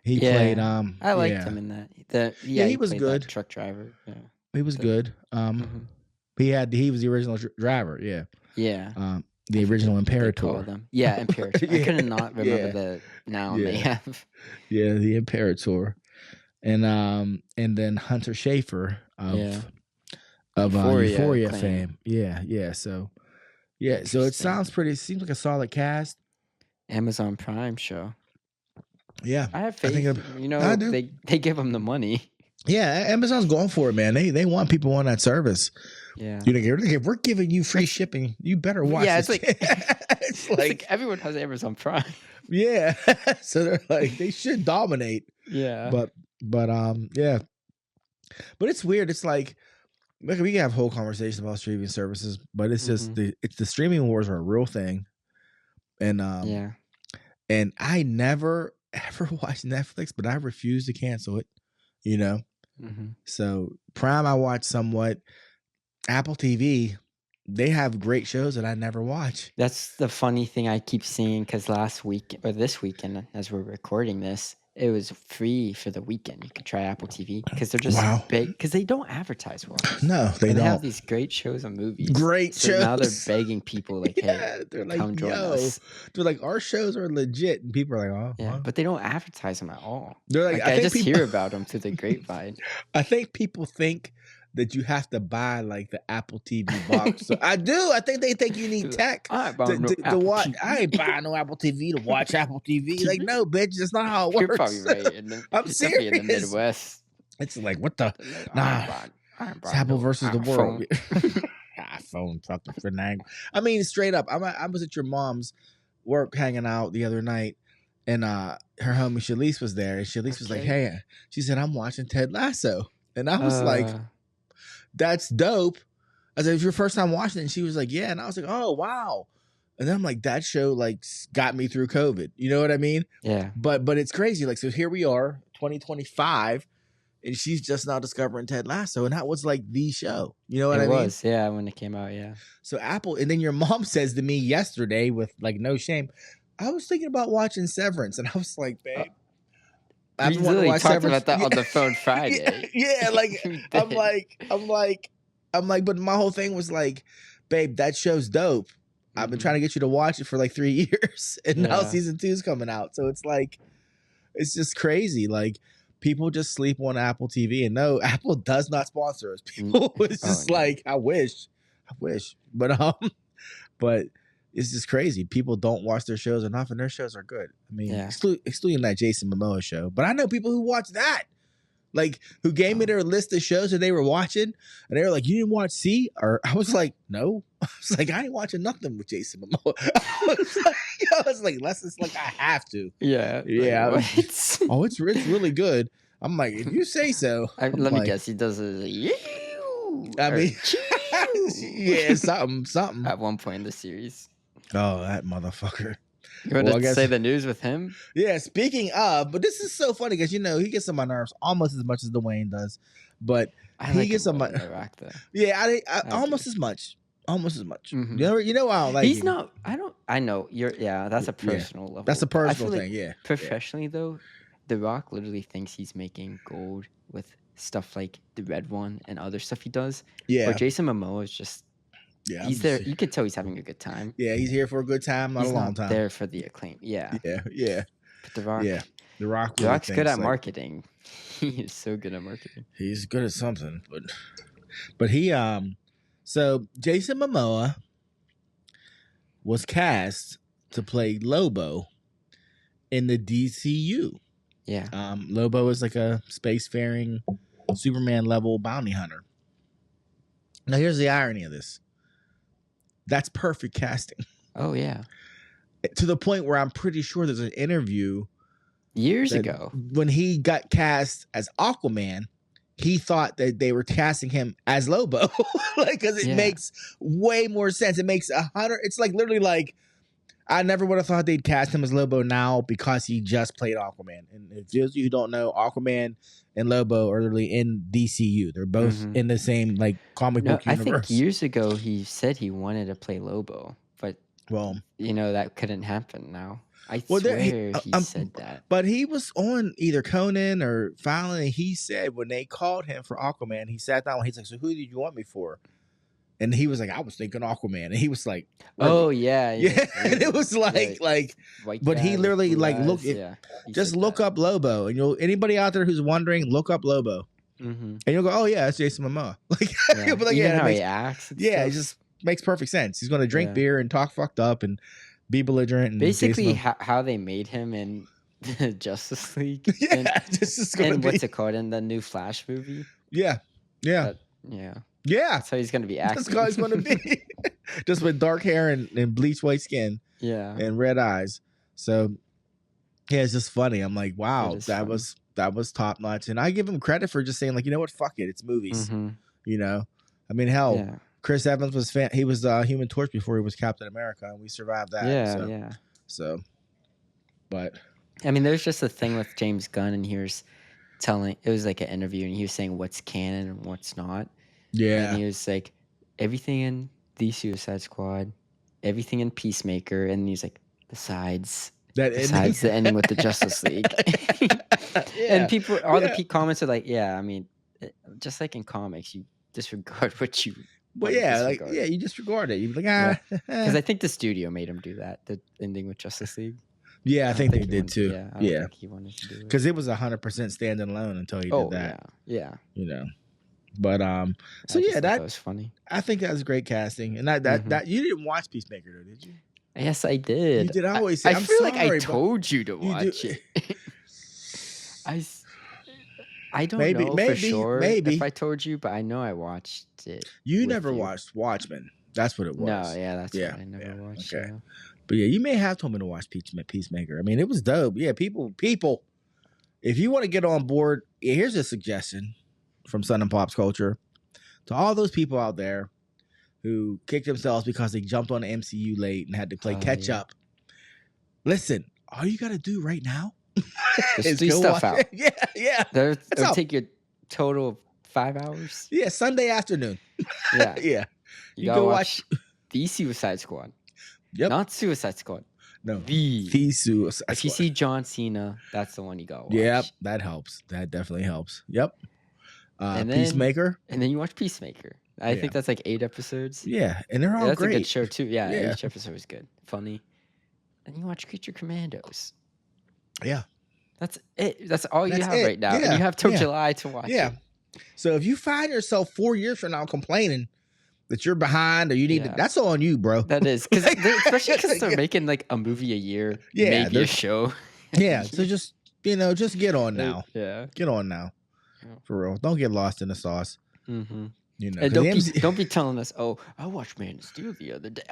He played. I liked him in that. He was good. Truck driver. Yeah, he was good. He was the original driver. Yeah. Yeah. The original Imperator. Yeah, Imperator. I couldn't not remember the noun they have. Yeah, the Imperator, and then Hunter Schafer of Euphoria fame. Yeah. So it sounds pretty. It seems like a solid cast. Amazon Prime show. Yeah, I have faith. I do. They give them the money. Yeah, Amazon's going for it, man. They want people on that service. Yeah, if we're giving you free shipping, you better watch. Yeah, it's like it's like everyone has Amazon Prime. Yeah, so they're like they should dominate. Yeah, but yeah, but it's weird. It's like we can have whole conversations about streaming services, but it's just the streaming wars are a real thing, and and I never ever watched Netflix, but I refuse to cancel it. So Prime I watch somewhat. Apple TV, they have great shows that I never watch. That's the funny thing I keep seeing, because this weekend, as we're recording this, it was free for the weekend. You could try Apple TV because they're just big, because they don't advertise well. No, they don't. They have these great shows and movies. Shows. Now they're begging people like, hey, they're like, come join us. They're like, our shows are legit, and people are like, oh, yeah, but they don't advertise them at all. They're like, I just hear about them through the grapevine. I think people think that you have to buy like the Apple TV box. So I do. I think they think you need tech to watch. TV. I ain't buying no Apple TV to watch Apple TV. Like, no, bitch, that's not how it works. You're probably right. I'm serious. In the Midwest, it's like, what the? It's Apple versus the world. iPhone fucking finagle. I mean, straight up. I was at your mom's work hanging out the other night, and her homie Shalise was there, and Shalise was like, "Hey," she said, "I'm watching Ted Lasso," and I was like, that's dope. I said, "It's your first time watching it?" And she was like, "Yeah." And I was like, "Oh, wow." And then I'm like, that show like got me through COVID. You know what I mean? Yeah. But it's crazy. Like, so here we are, 2025, and she's just now discovering Ted Lasso, and that was like the show. You know what I mean? It was, yeah, when it came out, yeah. So Apple, and then your mom says to me yesterday with like no shame, I was thinking about watching Severance, and I was like, babe. We literally talked about that on the phone Friday. Yeah, like I'm like, but my whole thing was like, babe, that show's dope. I've been trying to get you to watch it for like 3 years, and now season 2 is coming out. So it's like, it's just crazy. Like, people just sleep on Apple TV, and no, Apple does not sponsor us. People, it's just like, I wish, but it's just crazy. People don't watch their shows enough, and their shows are good. I mean, excluding that Jason Momoa show, but I know people who watch that, like, who gave me their list of shows that they were watching, and they were like, "You didn't watch C?" Or I was like, "No." I was like, "I ain't watching nothing with Jason Momoa." I was like, "Less it's like I have to." Yeah. It's really good. I'm like, if you say so. Let me guess. He does it. Yeah, something. At one point in the series. Oh, that motherfucker. You want to say the news with him? Yeah, speaking of, but this is so funny because, he gets on my nerves almost as much as Dwayne does. But he gets on my... Yeah, almost as much. Almost as much. Mm-hmm. I don't like He's not... I know. That's a personal level. That's a personal thing, yeah. Professionally, though, The Rock literally thinks he's making gold with stuff like the Red One and other stuff he does. Yeah. Or Jason Momoa is just... Yeah, he's there. You could tell he's having a good time. Yeah, he's here for a good time, not a long time. There for the acclaim. Yeah. But The Rock. Yeah, The Rock. The Rock's good at marketing. He is so good at marketing. He's good at something, but he So Jason Momoa was cast to play Lobo in the DCU. Yeah. Lobo is like a spacefaring Superman level bounty hunter. Now here's the irony of this. That's perfect casting. Oh, yeah. To the point where I'm pretty sure there's an interview years ago when he got cast as Aquaman, he thought that they were casting him as Lobo. Because it makes way more sense. It makes 100. It's like literally like, I never would have thought they'd cast him as Lobo now because he just played Aquaman. And if those of you who don't know, Aquaman and Lobo are literally in DCU. They're both in the same like comic book universe. I think years ago he said he wanted to play Lobo, but that couldn't happen now. I swear he said that. But he was on either Conan or Fallon, and he said when they called him for Aquaman, he sat down and he's like, "So who did you want me for?" And he was like, "I was thinking Aquaman." And he was like, "Oh yeah." And it was like, but he literally like look up Lobo, and anybody out there who's wondering, look up Lobo, and you'll go, "Oh yeah, that's Jason Momoa." Even how he acts. It just makes perfect sense. He's going to drink beer and talk fucked up and be belligerent. And basically, how they made him in the Justice League. This is going to be what's it called in the new Flash movie? Yeah. That's how he's going to be acting. That's how he's going to be. Just with dark hair and bleached white skin. Yeah. And red eyes. So, it's just funny. I'm like, wow, that was top notch. And I give him credit for just saying, like, you know what? Fuck it. It's movies. I mean, hell, Chris Evans was he was Human Torch before he was Captain America, and we survived that. So, but I mean, there's just a thing with James Gunn, and he was it was like an interview, and he was saying what's canon and what's not. Yeah. And he was like, everything in the Suicide Squad, everything in Peacemaker, and he's like, besides the ending with the Justice League. And people, all the comments are like, I mean, just like in comics, you disregard what you. Well, you disregard it. You're like, because I think the studio made him do that. The ending with Justice League. Yeah, I think they did too. I don't think he wanted to do it because it was 100% standing alone until he did that. Yeah. But that was funny. I think that was great casting, and that you didn't watch Peacemaker, though, did you? Yes, I did. You did. I always say, I feel like I told you to watch it. I don't know for sure if I told you, but I know I watched it. You never watched Watchmen. That's what it was. No, that's what I never watched. Okay. But you may have told me to watch Peacemaker. I mean, it was dope. Yeah, people. If you want to get on board, here's a suggestion from Sun and Pop's Culture to all those people out there who kicked themselves because they jumped on the MCU late and had to play catch up. Listen, all you got to do right now is do stuff out. Yeah. It'll take you a total of 5 hours. Yeah, Sunday afternoon. Yeah. You go watch the Suicide Squad. Yep. Not Suicide Squad. No. The Suicide Squad. If you see John Cena, that's the one you go watch. Yep, that helps. That definitely helps. Yep. And Peacemaker. And then you watch Peacemaker. I think that's like 8 episodes. Yeah, and they're all that's great. That's a good show too. Yeah, each episode is good. Funny. And you watch Creature Commandos. Yeah. That's it. That's all you That's have it. right now, and Yeah, you have till yeah, July to watch yeah. it. So if you find yourself 4 years from now complaining that you're behind or you need to, Yeah. that's all on you, bro. That is because especially because they're making like a movie a year, Yeah, maybe a show. yeah. So just just get on now. Yeah. Get on now. Yeah. For real. Don't get lost in the sauce. Mm-hmm. You know, And 'cause don't be telling us, oh, I watched Man of Steel the other day.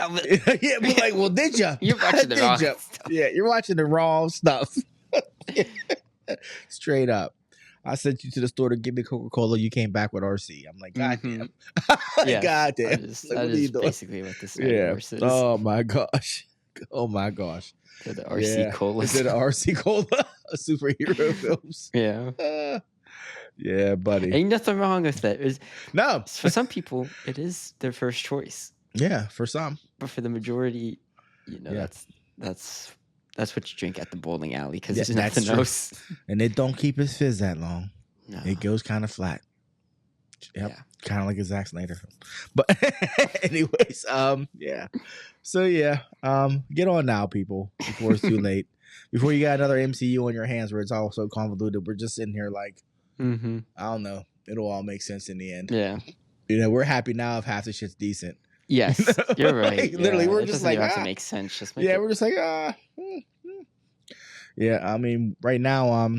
yeah, we're like, well, did you? You're watching the Did wrong ya? stuff. Yeah, you're watching the wrong stuff. Straight up. I sent you to the store to get me Coca-Cola. You came back with RC. I'm like, God damn. Yes, God damn. that Like, is what are you doing? basically what this universe is. Oh my gosh. Oh my gosh. They're the RC Cola. Is it the RC Cola? Superhero films. Yeah. Yeah, buddy. Ain't nothing wrong with that. No. For some people, it is their first choice. Yeah, for some. But for the majority, Yeah. that's what you drink at the bowling alley because Yeah, there's that's nothing true. else. And it don't keep its fizz that long. No. It goes kind of flat. Yep. Yeah. Kind of like a Zack Snyder film. But anyways, yeah. So yeah, get on now, people, before it's too late. Before you got another MCU on your hands where it's all so convoluted. We're just sitting here like, Mm-hmm. I don't know. It'll all make sense in the end. Yeah. We're happy now if half the shit's decent. Yes, you're right. Like, literally, we're it just doesn't like, even have to make sense. Just make it. we're just like, Yeah, I mean, right now, I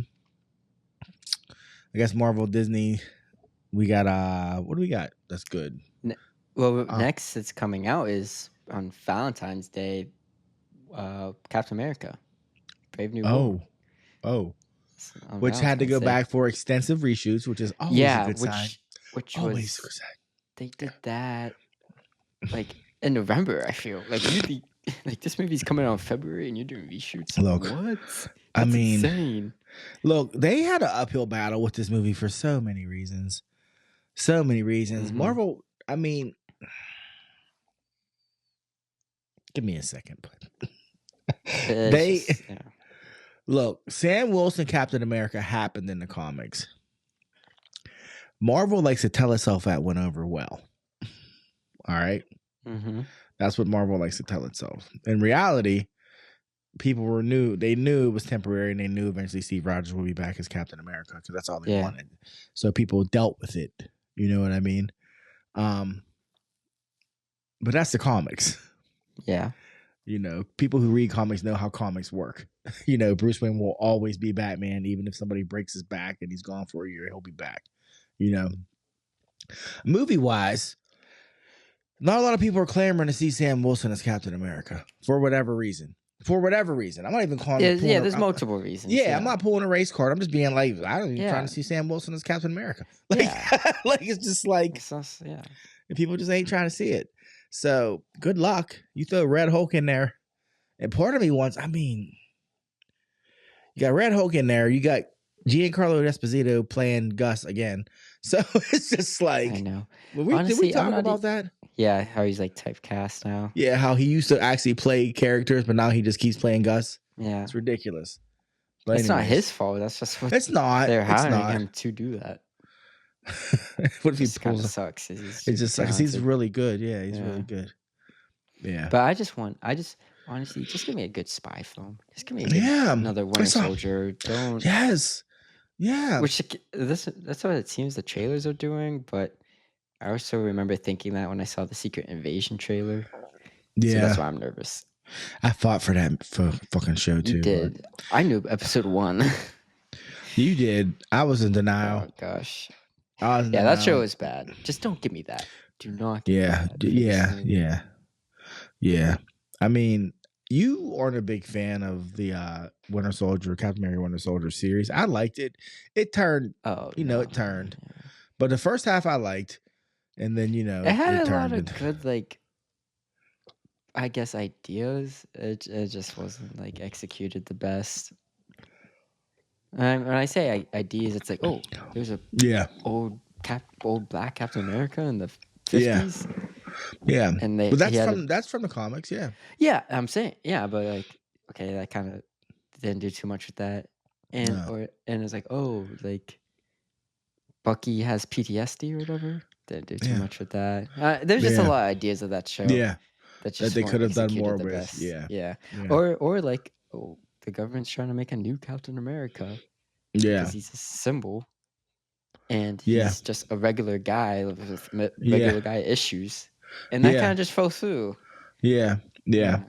guess Marvel, Disney, we got what do we got? That's good. Well, next it's coming out is on Valentine's Day, Captain America, Brave New World. Oh. It's on Which had to go Valentine's Day. back for extensive reshoots, which is always a good sign. Which Always was a good sign. they did that like in November. I feel like usually like this movie's coming out in February and you're doing reshoots. Look, what? I That's mean, insane. Look, they had an uphill battle with this movie for so many reasons. So many reasons. Mhm. Marvel, I mean, give me a second. It's just- Look, Sam Wilson Captain America happened in the comics. Marvel likes to tell itself that went over well. All right? Mhm. That's what Marvel likes to tell itself. In reality, people they knew it was temporary, and they knew eventually Steve Rogers would be back as Captain America because that's all they Yeah. wanted. So people dealt with it. You know what I mean? But that's the comics. Yeah. People who read comics know how comics work. Bruce Wayne will always be Batman, even if somebody breaks his back and he's gone for a year, he'll be back. Movie-wise, not a lot of people are clamoring to see Sam Wilson as Captain America for whatever reason. I'm not even calling it. Yeah, there's multiple reasons. Yeah, I'm not pulling a race card. I'm just being like, I don't even Yeah. trying to see Sam Wilson as Captain America. Like, Yeah. like it's just like, It's us, yeah. and people just ain't trying to see it. So good luck. You throw Red Hulk in there, and part of me wants. I mean, you got Red Hulk in there. You got Giancarlo Esposito playing Gus again. So it's just like, I know. did we Honestly, I'm talk not about that? Yeah, how he's like typecast now. Yeah, how he used to actually play characters, but now he just keeps playing Gus. Yeah. It's ridiculous. But It's not anyways, his fault. That's just what It's not. they're It's hiring not. him to do that. What if he It kind of pulls? sucks. It just sucks. He's talented. really good. Yeah, he's Yeah. really good. Yeah. But honestly, just give me a good spy film. Just give me a good, Yeah, another Winter that's all. Soldier. Don't. Yes. Yeah. That's what it seems the trailers are doing. But I also remember thinking that when I saw the Secret Invasion trailer. So Yeah. that's why I'm nervous. I fought for that fucking show too. You did. I knew episode 1. You did. I was in denial. Oh gosh. I was in Yeah, that denial. show is bad. Just don't give me that. Do not. Give me Yeah. that for this movie. Yeah. I mean, you aren't a big fan of the Winter Soldier, Captain America Winter Soldier series. I liked it. It turned, Oh, it turned. But the first half I liked, and then It had a lot turned. of good, I guess, ideas. It just wasn't executed the best. When I say ideas, it's like, oh, there's a Yeah. old black Captain America in the Yeah. 50s. Yeah. And But that's from the comics. Yeah. Yeah, I'm saying, yeah, but okay, that kind of didn't do too much with that, and No. it's like, oh, Bucky has PTSD or whatever. Didn't do too Yeah. much with that. There's just a Yeah. lot of ideas of that show. Yeah. that That they weren't could have done executed more the with. best. Yeah. Yeah. Yeah. Or the government's trying to make a new Captain America Yeah, because he's a symbol and yeah, he's just a regular guy with yeah, regular guy issues, and that kind yeah, of just fell through. yeah, yeah. Yeah,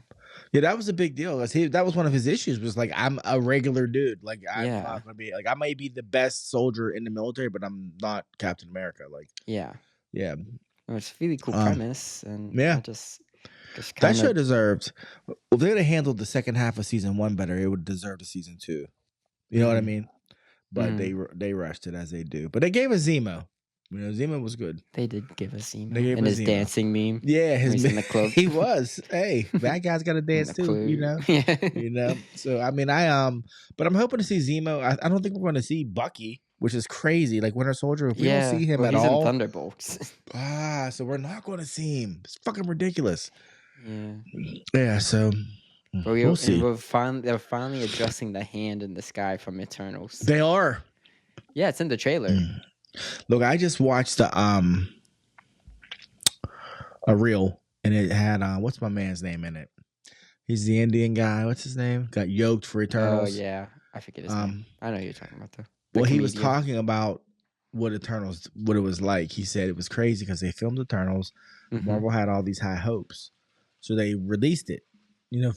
Yeah, that was a big deal. That was one of his issues. Was like, I'm a regular dude. Like, I'm yeah, not gonna be like, I might be the best soldier in the military, but I'm not Captain America. Like, yeah. yeah, Well, it's a really cool um, premise, and yeah. I just That kind show of. deserved. If they'd have handled the second half of season 1 better, it would deserve a season 2. You know what I Mm-hmm, mean? But mm-hmm. they rushed it as they do. But they gave us Zemo. Zemo was good. They did give us They Zemo gave and us his Zemo. dancing meme Yeah, when he's in the club. he was. Hey, that guy's got to In dance the too. club. Yeah. So I mean, but I'm hoping to see Zemo. I don't think we're going to see Bucky, which is crazy. Like Winter Soldier, if we don't Yeah. see him Well, at he's in all, Thunderbolts. so we're not going to see him. It's fucking ridiculous. Yeah. Yeah, so But we'll see. they're finally addressing the hand in the sky from Eternals. They are. Yeah, it's in the trailer. Look, I just watched a reel, and it had what's my man's name in it? He's the Indian guy. What's his name? Got yoked for Oh Eternals. yeah, I forget his name. I know who you're talking about though. Well, he was comedian. talking about what it was like. He said it was crazy because they filmed Eternals. Mhm. Marvel had all these high hopes, so they released it,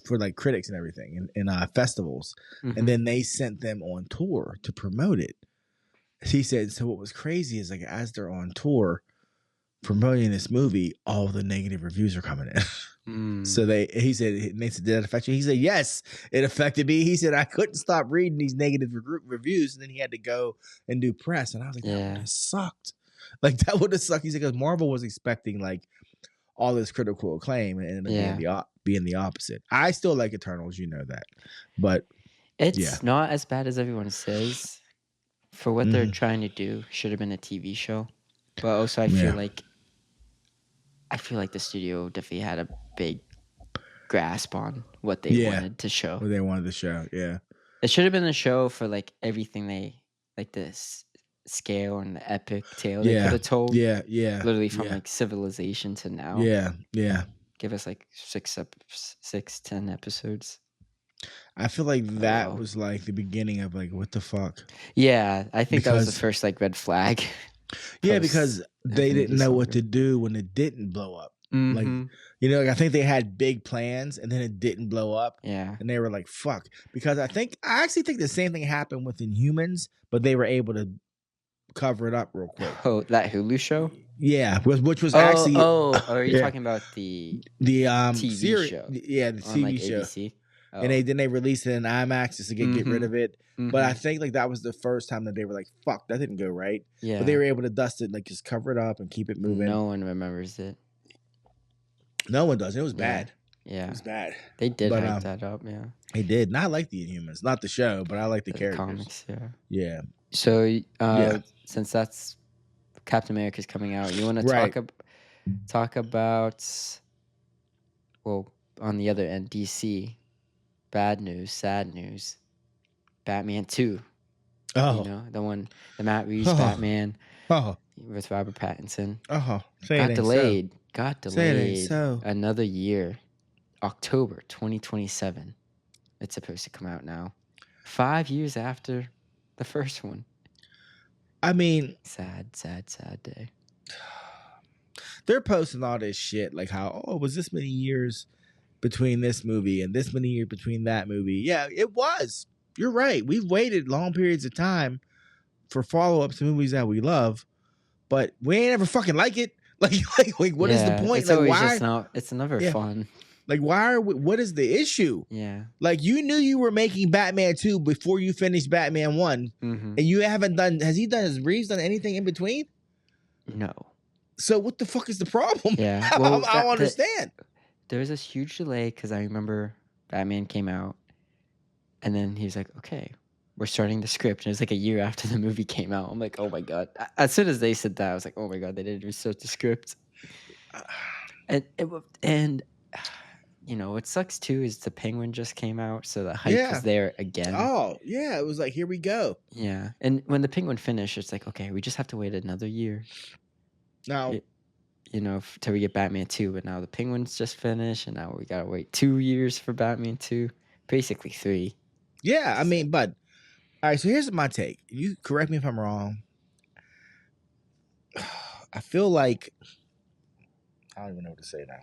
for like critics and everything, and festivals, Mhm. and then they sent them on tour to promote it. He said, so what was crazy is like as they're on tour promoting this movie, all the negative reviews are coming in. So he said, did that affect you? He said, yes, it affected me. He said, I couldn't stop reading these negative reviews. And then he had to go and do press. And I was like, that would have sucked. Like, that would have sucked. He said, because Marvel was expecting like all this critical acclaim and it ended up being the opposite. I still like Eternals, you know that. But it's not as bad as everyone says. For what they're trying to do, should have been a TV show. But also, I feel like the studio definitely had a big grasp on what they wanted to show. What they wanted to show, yeah. It should have been a show for like everything they like this scale and the epic tale they could have told. Yeah. Literally from like civilization to now. Yeah. Give us like 10 episodes. I feel like that was like the beginning of like, what the fuck? Yeah, I think that was the first like red flag. Yeah, because they didn't know what to do when it didn't blow up. Like, like I think they had big plans and then it didn't blow up. Yeah. And they were like, fuck. Because I actually think the same thing happened with Inhumans, but they were able to cover it up real quick. Oh, that Hulu show? Yeah, which was actually. Are you talking about the TV series, show? Yeah, the TV like show. ABC? Oh. And then they released it in IMAX just to get rid of it. But I think like that was the first time that they were like, fuck, that didn't go right. Yeah. But they were able to dust it, like just cover it up and keep it moving. No one remembers it. No one does. It was bad. Yeah. It was bad. They did hype that up, yeah. They did. And I like the Inhumans. Not the show, but I like the characters. Comics, yeah. Yeah. So since that's Captain America's coming out, you want to talk about, well, on the other end, DC. Bad news, sad news. Batman 2. Oh. The Matt Reeves Batman with Robert Pattinson. Got delayed. Another year. October 2027. It's supposed to come out now. 5 years after the first one. I mean, sad day. They're posting all this shit like how, it was this many years between this movie and this many years between that movie. Yeah, it was. You're right. We've waited long periods of time for follow-ups to movies that we love, but we ain't ever fucking like it. Like what is the point? It's always it's never fun. Like, what is the issue? Yeah. Like, you knew you were making Batman 2 before you finished Batman 1, and you haven't done, has Reeves done anything in between? No. So what the fuck is the problem? Yeah. Well, I don't understand. There was this huge delay because I remember Batman came out, and then he was like, okay, we're starting the script. And it was like a year after the movie came out. I'm like, oh my God. As soon as they said that, I was like, oh my God, they didn't even start the script. And what sucks too is the Penguin just came out, so the hype was there again. Oh, yeah. It was like, here we go. Yeah. And when the Penguin finished, it's like, okay, we just have to wait another year. Now, till we get Batman 2, but now the Penguin's just finished, and now we gotta wait 2 years for Batman 2. Basically 3. Yeah, I mean, but all right. So here's my take. You correct me if I'm wrong. I feel like I don't even know what to say now.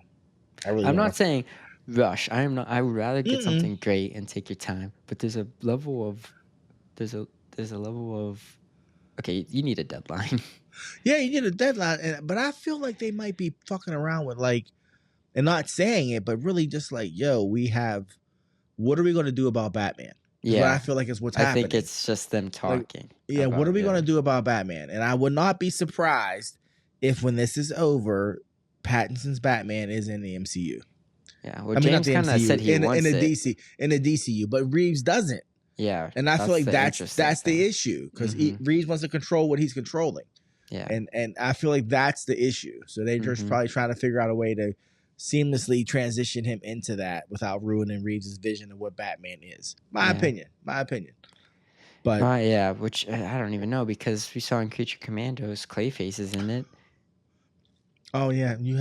I really I'm don't not know. saying rush. I am not. I would rather get Mm-mm. something great and take your time. But there's a level of okay. You need a deadline. Yeah, you need a deadline, but I feel like they might be fucking around with like, and not saying it, but really just like, yo, we have. What are we going to do about Batman? Is what I Yeah, feel like is what's I think happening. it's just them Like, talking yeah, what are about we going to yeah. do about Batman? And I would not be surprised if when this is over, Pattinson's Batman is in the MCU. Yeah, well, I mean, not James the kind of said MCU, he in wants the it. DCU, but Reeves doesn't. Yeah, And I feel that's like the interesting that's thing. the issue because Mhm. Reeves wants to control what he's controlling. Yeah. And I feel like that's the issue. So they're just probably trying to figure out a way to seamlessly transition him into that without ruining Reeves' vision of what Batman is. My opinion. But yeah, which I don't even know because we saw in Creature Commandos, Clayface is in it. oh yeah, you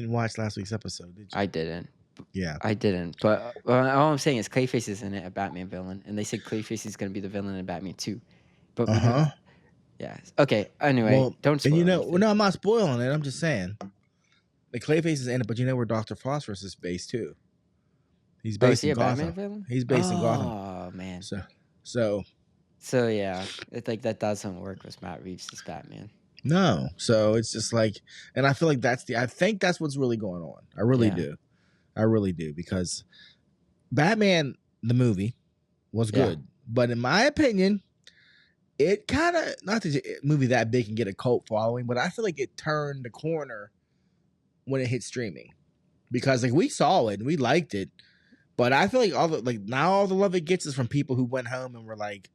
didn't watch last week's episode, did you? I didn't. Yeah. I didn't. But all I'm saying is Clayface is in it, a Batman villain, and they said Clayface is going to be the villain in Batman 2. But we know. Yeah. Okay. Anyway, Well, don't spoil and anything. no, I'm not spoiling it. I'm just saying. The Clayface is in it, but you know where Dr. Phosphorus is based too. He's based is he in a Batman Gotham. villain? He's based in Gotham. Oh man. So yeah, it's like that doesn't work with Matt Reeves as Batman. no. So it's just like, and I feel like I think that's what's really going on. I really do. I really do because Batman the movie was good, but in my opinion, it kind of not that a movie that big can get a cult following, but I feel like it turned the corner when it hit streaming because like we saw it and we liked it, but I feel like now all the love it gets is from people who went home and were like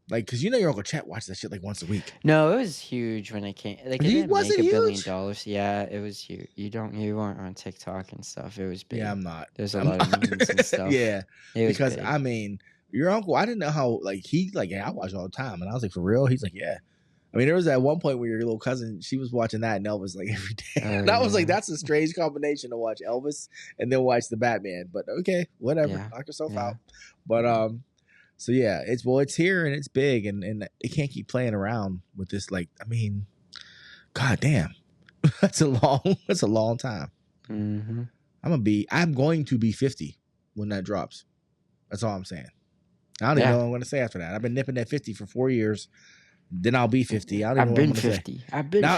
because your Uncle Chet watched that shit like once a week. No, it was huge when it came. Like it didn't wasn't make $1 billion. huge? Yeah, it was huge. You weren't on TikTok and stuff. It was big. Yeah, I'm not. There's a lot of memes and stuff. Yeah, it was because big. I mean, your uncle. I didn't know how I watch all the time, and I was like, for real? He's like, yeah. I mean, there was that one point where your little cousin, she was watching that and Elvis like every day. And I was like, that's a strange combination to watch Elvis and then watch the Batman. But okay, whatever, knock yourself out. But so yeah, it's here and it's big and it can't keep playing around with this. Like, I mean, god damn, that's a long time. Mm-hmm. I'm going to be 50 when that drops. That's all I'm saying. I don't even know what I'm going to say after that. I've been nipping at 50 for 4 years. Then I'll be 50. I don't even know what I'm going to say. I've been 50.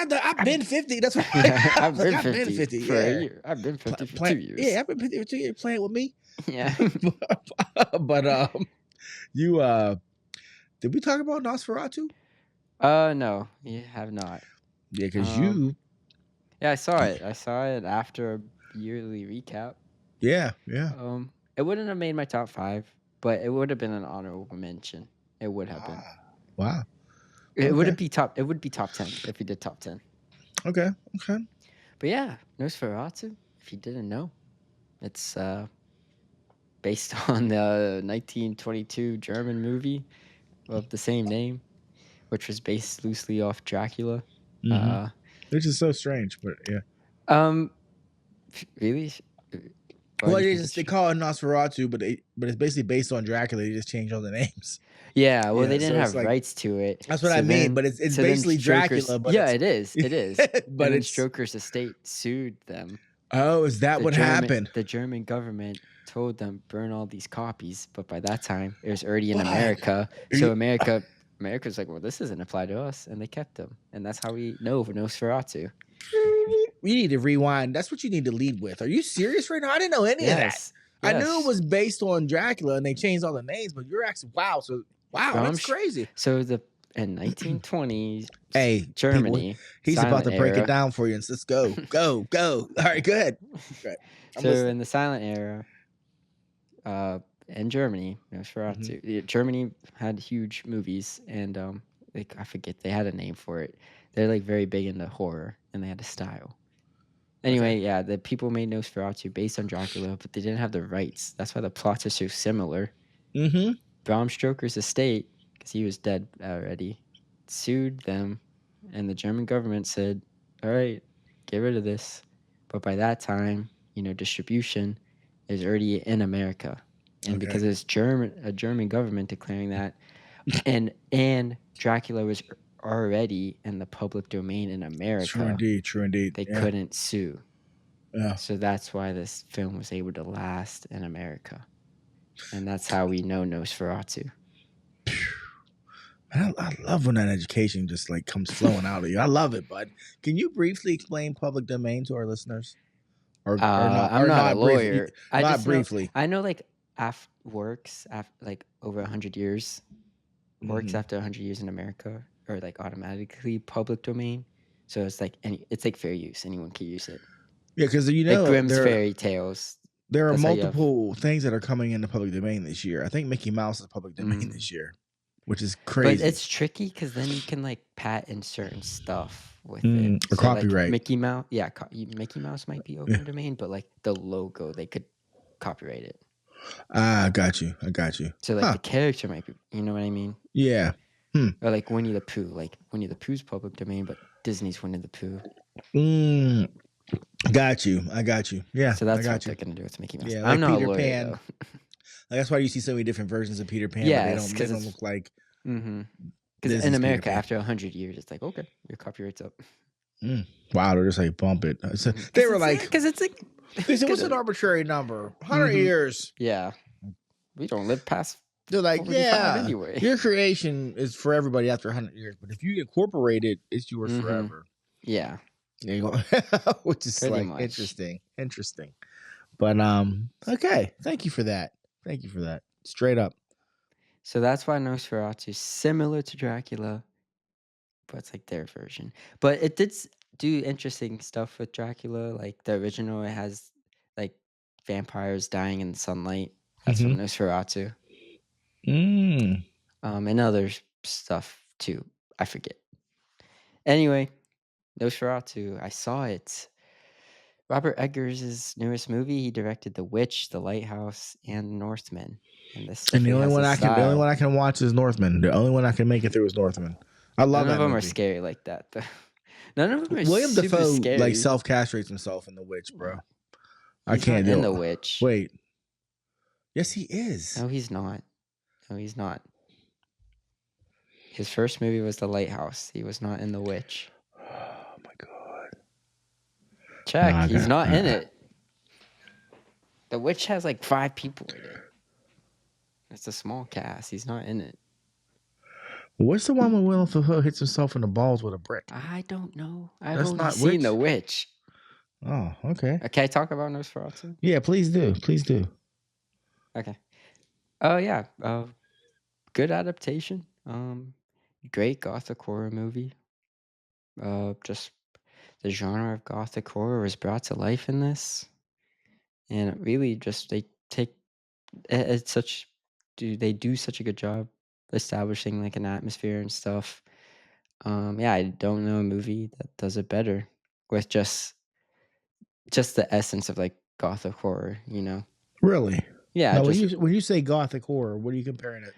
Yeah, I've been 50. That's what I've been 50 for a year. I've been 50 for 2 years. Yeah, I've been 50 for 2 years playing with me. Yeah. But you did we talk about Nosferatu? No, you have not. Yeah, because yeah, I saw it. I saw it after a yearly recap. Yeah. It wouldn't have made my top 5, but it would have been an honorable mention. It would have been. Wow. It would be top 10 if we did top 10. Okay. But yeah, Nosferatu, if you didn't know, it's based on the 1922 German movie of the same name, which was based loosely off Dracula. Mm-hmm. Which is so strange, but yeah. Really? Well, they call it Nosferatu, but it's basically based on Dracula. They just change all the names. Yeah, well, they didn't have rights to it. That's what I mean, but it's basically Dracula. But it is. But then Stroker's estate sued them. Oh, is that what happened? The German government told them burn all these copies, but by that time it was already in America. So America's like, well, this doesn't apply to us, and they kept them, and that's how we know for Nosferatu. You need to rewind. That's what you need to lead with. Are you serious right now? I didn't know any of that. Yes. I knew it was based on Dracula, and they changed all the names, but you're actually that's crazy. So in 1920s, people, Germany, he's about to break it down for you, and let's go. All right, go ahead. So in the silent era, in Germany, Nosferatu, Germany had huge movies, and I forget, they had a name for it. They're like very big into horror, and they had a style. Anyway, the people made Nosferatu based on Dracula, but they didn't have the rights. That's why the plots are so similar. Mm-hmm. Bram Stoker's estate, because he was dead already, sued them, and the German government said, all right, get rid of this. But by that time, distribution is already in America, and Okay. because it's a German government declaring that, and Dracula was already in the public domain in True America, indeed. True indeed. they Yeah. couldn't sue. Yeah. So that's why this film was able to last in America. And that's how we know Nosferatu. Man, I love when that education just like comes flowing out of you. I love it, bud. Can you briefly explain public domain to our listeners? Or not? I'm Or not a not briefly? lawyer. I Not just know, briefly. I know like works after like over 100 years, works Mhm. after 100 years in America, or like automatically public domain. So it's like it's like fair use. Anyone can use it. Yeah, because you Like know Grimm's fairy tales. there are That's how you have. multiple things that are coming into public domain this year. I think Mickey Mouse is public domain this year, which is But crazy. it's tricky because then you can like patent certain stuff with Or it. So copyright. like Mickey Mouse, yeah, Mickey Mouse might be open domain, but like the logo, they could copyright it. I got you. So like the character might be, you know what I mean? Yeah. Or like Winnie the Pooh. Like Winnie the Pooh's public domain, but Disney's Winnie the Pooh. Got you. I got you. Yeah. So that's I got what you. they're gonna do with Mickey Mouse. Yeah, I'm like not Peter a lawyer, Pan. though. That's why you see so many different versions of Peter Pan. Yes, but they 'cause don't it's- look like. Because Disney's in Peter America, Pan. after 100 years, it's like, okay, your copyright's up. Wow, they're just like bump it. So they were like, because it's like, they said, what's an arbitrary number? 100 years. yeah, we don't live past. They're like, 45 yeah, anyway. your creation is for everybody after 100 years, but if you incorporate it, it's yours forever. Yeah. There you go. Which is Pretty like much. interesting. But okay, thank you for that. Straight up. So that's why Nosferatu is similar to Dracula, but it's like their version. But it did do interesting stuff with Dracula. Like the original, it has like vampires dying in the sunlight. That's from Nosferatu. And other stuff too. I forget. Anyway, Nosferatu, I saw it. Robert Eggers' newest movie, he directed The Witch, The Lighthouse, and Northman. And this And the only one style. I can watch is Northman. The only one I can make it through is Northman. I love that None of them movie. are scary like that, though. None of them are William super Dafoe scary. like self-castrates himself in The Witch, bro. I He's can't not do in it. The Witch. Wait. Yes, he is. No, he's not. His first movie was The Lighthouse. He was not in The Witch. Oh my god. Check. He's not in it. The Witch has like 5 people in it. It's a small cast. He's not in it. What's the one when Willem Dafoe hits himself in the balls with a brick? I don't know. I've That's only not seen Witch? The Witch. Oh, okay. Can I talk about Nosferatu? Yeah, please do. Please do. Okay. Oh yeah. Good adaptation. Great gothic horror movie. Just the genre of gothic horror was brought to life in this, and it really just they take it's such they do such a good job establishing like an atmosphere and stuff. Yeah, I don't know a movie that does it better with just the essence of like gothic horror, you know. Really? Yeah, Now, just when you say gothic horror, what are you comparing it?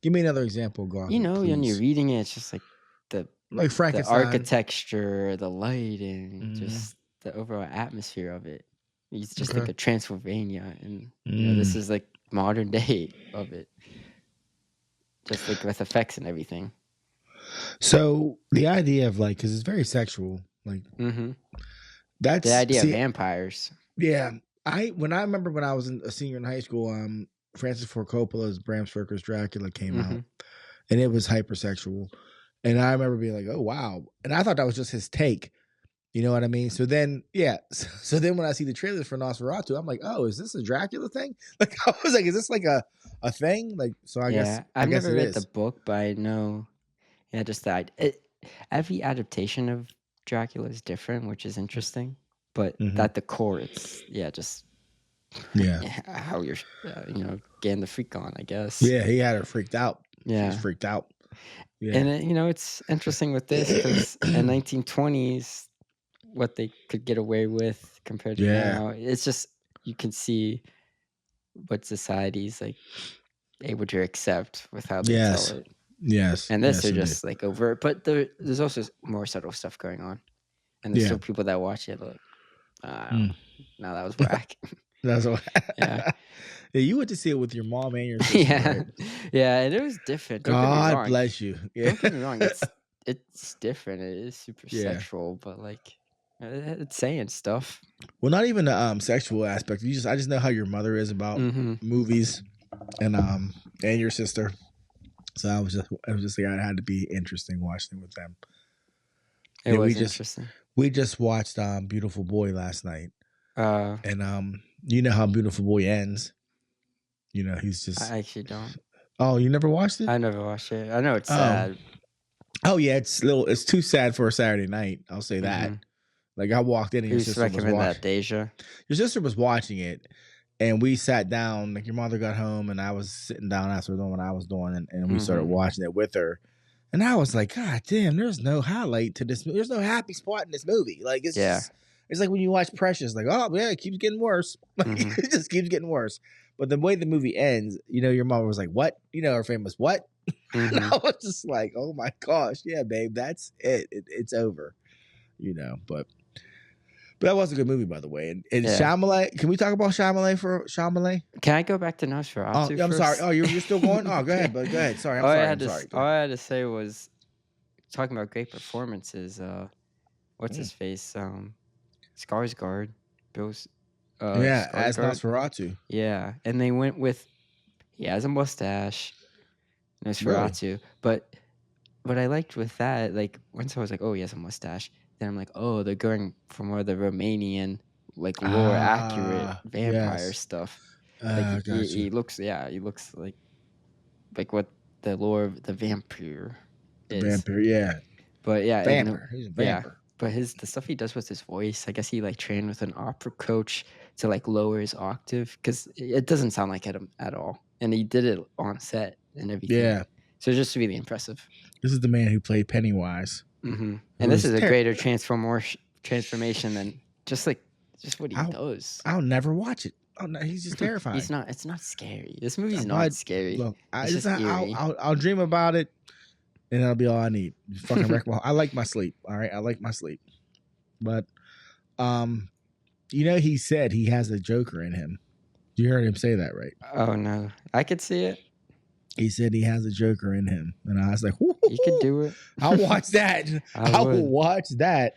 Give me another example of gothic. you know, when you're please. reading it, it's just like the Frankenstein. architecture, the lighting, just the overall atmosphere of it. It's just like a Transylvania, and you know, this is like modern day of it, just like with effects and everything. So the idea of like, because it's very sexual, like that's the idea of vampires. Yeah, I remember when I was a senior in high school, Francis Ford Coppola's Bram Stoker's Dracula came out, and it was hypersexual, and I remember being like, oh wow, and I thought that was just his take. You know what I mean? So then, so then when I see the trailers for Nosferatu, I'm like, oh, is this a Dracula thing? Like, I was like, is this like a thing? Like, so I guess I've never read the book, but I know, just that every adaptation of Dracula is different, which is interesting. But at the core, it's just how you're getting the freak on, I guess. Yeah, he had her freaked out. Yeah, she was freaked out. Yeah, and it's interesting with this because in 1920s. What they could get away with compared to now. It's just you can see what society's like able to accept with how they tell it. Yes. And this are just like overt, but there's also more subtle stuff going on. And there's still people that watch it like, no, that was whack. That's what. Yeah, you went to see it with your mom and your sister, Yeah, right? yeah, and it was different. Don't get me God wrong. bless you. Yeah. Don't get me wrong. It's different. It is super Yeah. sexual, but like it's saying stuff. Well, not even the sexual aspect. I just know how your mother is about Mm-hmm. movies and your sister. So I was just like, it had to be interesting watching it with them. It Yeah, was interesting. we just watched Beautiful Boy last night. Uh, And you know how Beautiful Boy ends. You know, he's just I actually don't. Oh, you never watched it? I never watched it. I know it's Oh. sad. Oh yeah, it's too sad for a Saturday night. I'll say that. Mhm. Like I walked in and your Who's sister was recommend watching. that, Deja? Your sister was watching it, and we sat down. Like your mother got home, and I was sitting down after doing what I was doing, and we started Mhm. watching it with her. And I was like, God damn, there's no highlight to this. There's no happy spot in this movie. Like it's Yeah. just, it's like when you watch Precious, like, oh yeah, it keeps getting worse. Like Mhm. it just keeps getting worse. But the way the movie ends, you know, your mom was like, what? You know, her famous what? And Mhm. I was just like, oh my gosh, yeah, babe, that's it. It's over. You know, but that was a good movie, by the way. And Yeah. Chalamet, can we talk about Chalamet? Can I go back to Nosferatu Oh, I'm first? sorry. Oh, you're still going? Oh, go ahead, bud. Go ahead. Sorry, I'm All I sorry. had I'm to sorry. all I had to say was talking about great performances. What's his face? Skarsgård, Bill's. Yeah, as Skarsgård. Nosferatu. Yeah, and they went with he has a mustache, Nosferatu. But what I liked with that, like once I was like, oh, he has a mustache. Then I'm like, oh, they're going for more of the Romanian, like lore accurate vampire yes. stuff. Like Gotcha. he looks like what the lore of the vampire is. Vampire, yeah. But yeah, Vampire. He's a yeah. vampire. But the stuff he does with his voice, I guess he like trained with an opera coach to like lower his octave because it doesn't sound like him at all, and he did it on set and everything. Yeah. So just really impressive. This is the man who played Pennywise. Mm-hmm. And this is a greater transformation than just what he does. I'll never watch it. Oh no, he's just terrifying. It's not scary. This movie's not scary. Look, eerie. I'll dream about it, and that'll be all I need. Fucking wreck my. I like my sleep. All right, I like my sleep. But, you know, he said he has a Joker in him. You heard him say that, right? Oh no, I could see it. He said he has a Joker in him, and I was like, "You could do it." I'll watch that. I will watch that.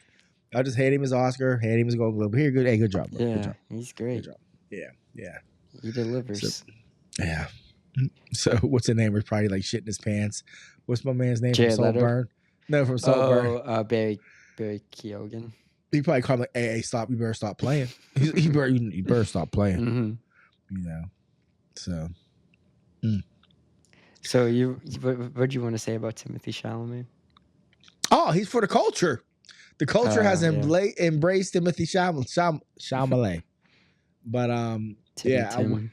I just hate him as Oscar, hate him as Gold Globe. Here, good job, bro. Yeah, good job. He's great. Good job. Yeah. He delivers. Yeah. So what's his name? Was probably like shitting his pants. What's my man's name Jared from Saltburn? No, from Saltburn. Oh, Barry Keoghan. He probably called him like, hey, stop! You better stop playing. You better stop playing. Mm-hmm. You know. So. So what do you want to say about Timothée Chalamet? Oh, he's for the culture. The culture has embraced Timothée Chalamet. But Timmy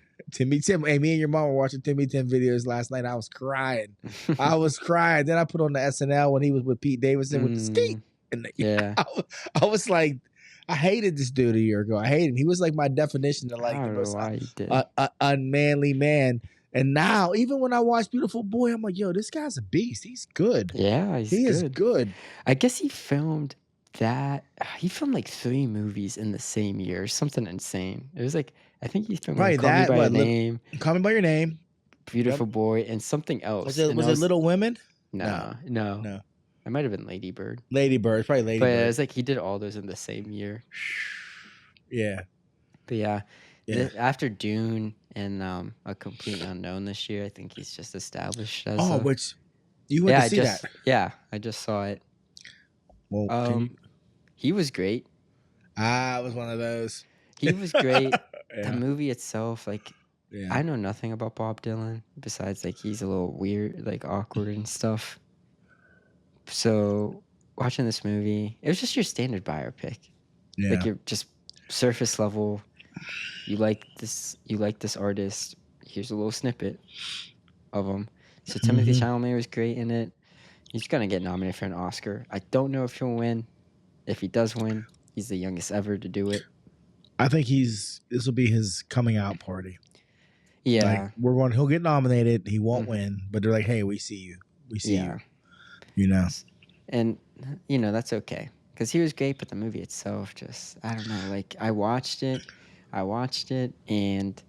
Tim. Hey, me and your mom were watching Timmy Tim videos last night. I was crying. Then I put on the SNL when he was with Pete Davidson with the skate. And I was like, I hated this dude a year ago. I hated him. He was like my definition of like the most unmanly man. And now, even when I watch Beautiful Boy, I'm like, yo, this guy's a beast. He's good. Yeah, he is good. I guess he filmed like 3 movies in the same year, something insane. It was like, I think he filmed like, Call Me by Your Name, Call Me by Your Name, Beautiful Boy, and something else. Was it Little Women? No. It might have been Lady Bird. Probably Lady Bird. But it was like he did all those in the same year. Yeah. But yeah. After Dune and A Complete Unknown this year, I think he's just established as which you went to see that. Yeah, I just saw it. Well, he was great. I was one of those. He was great. The movie itself, like, I know nothing about Bob Dylan besides like he's a little weird, like awkward and stuff. So watching this movie, it was just your standard biopic. Yeah. Like you're just surface level. You like this artist. Here's a little snippet of him. So Timothée Chalamet was great in it. He's gonna get nominated for an Oscar. I don't know if he'll win. If he does win, he's the youngest ever to do it. I think this will be his coming out party. Yeah. Like he'll get nominated. He won't win, but they're like, hey, we see you. We see you. You know. And that's okay. Because he was great, but the movie itself just, I don't know, like I watched it and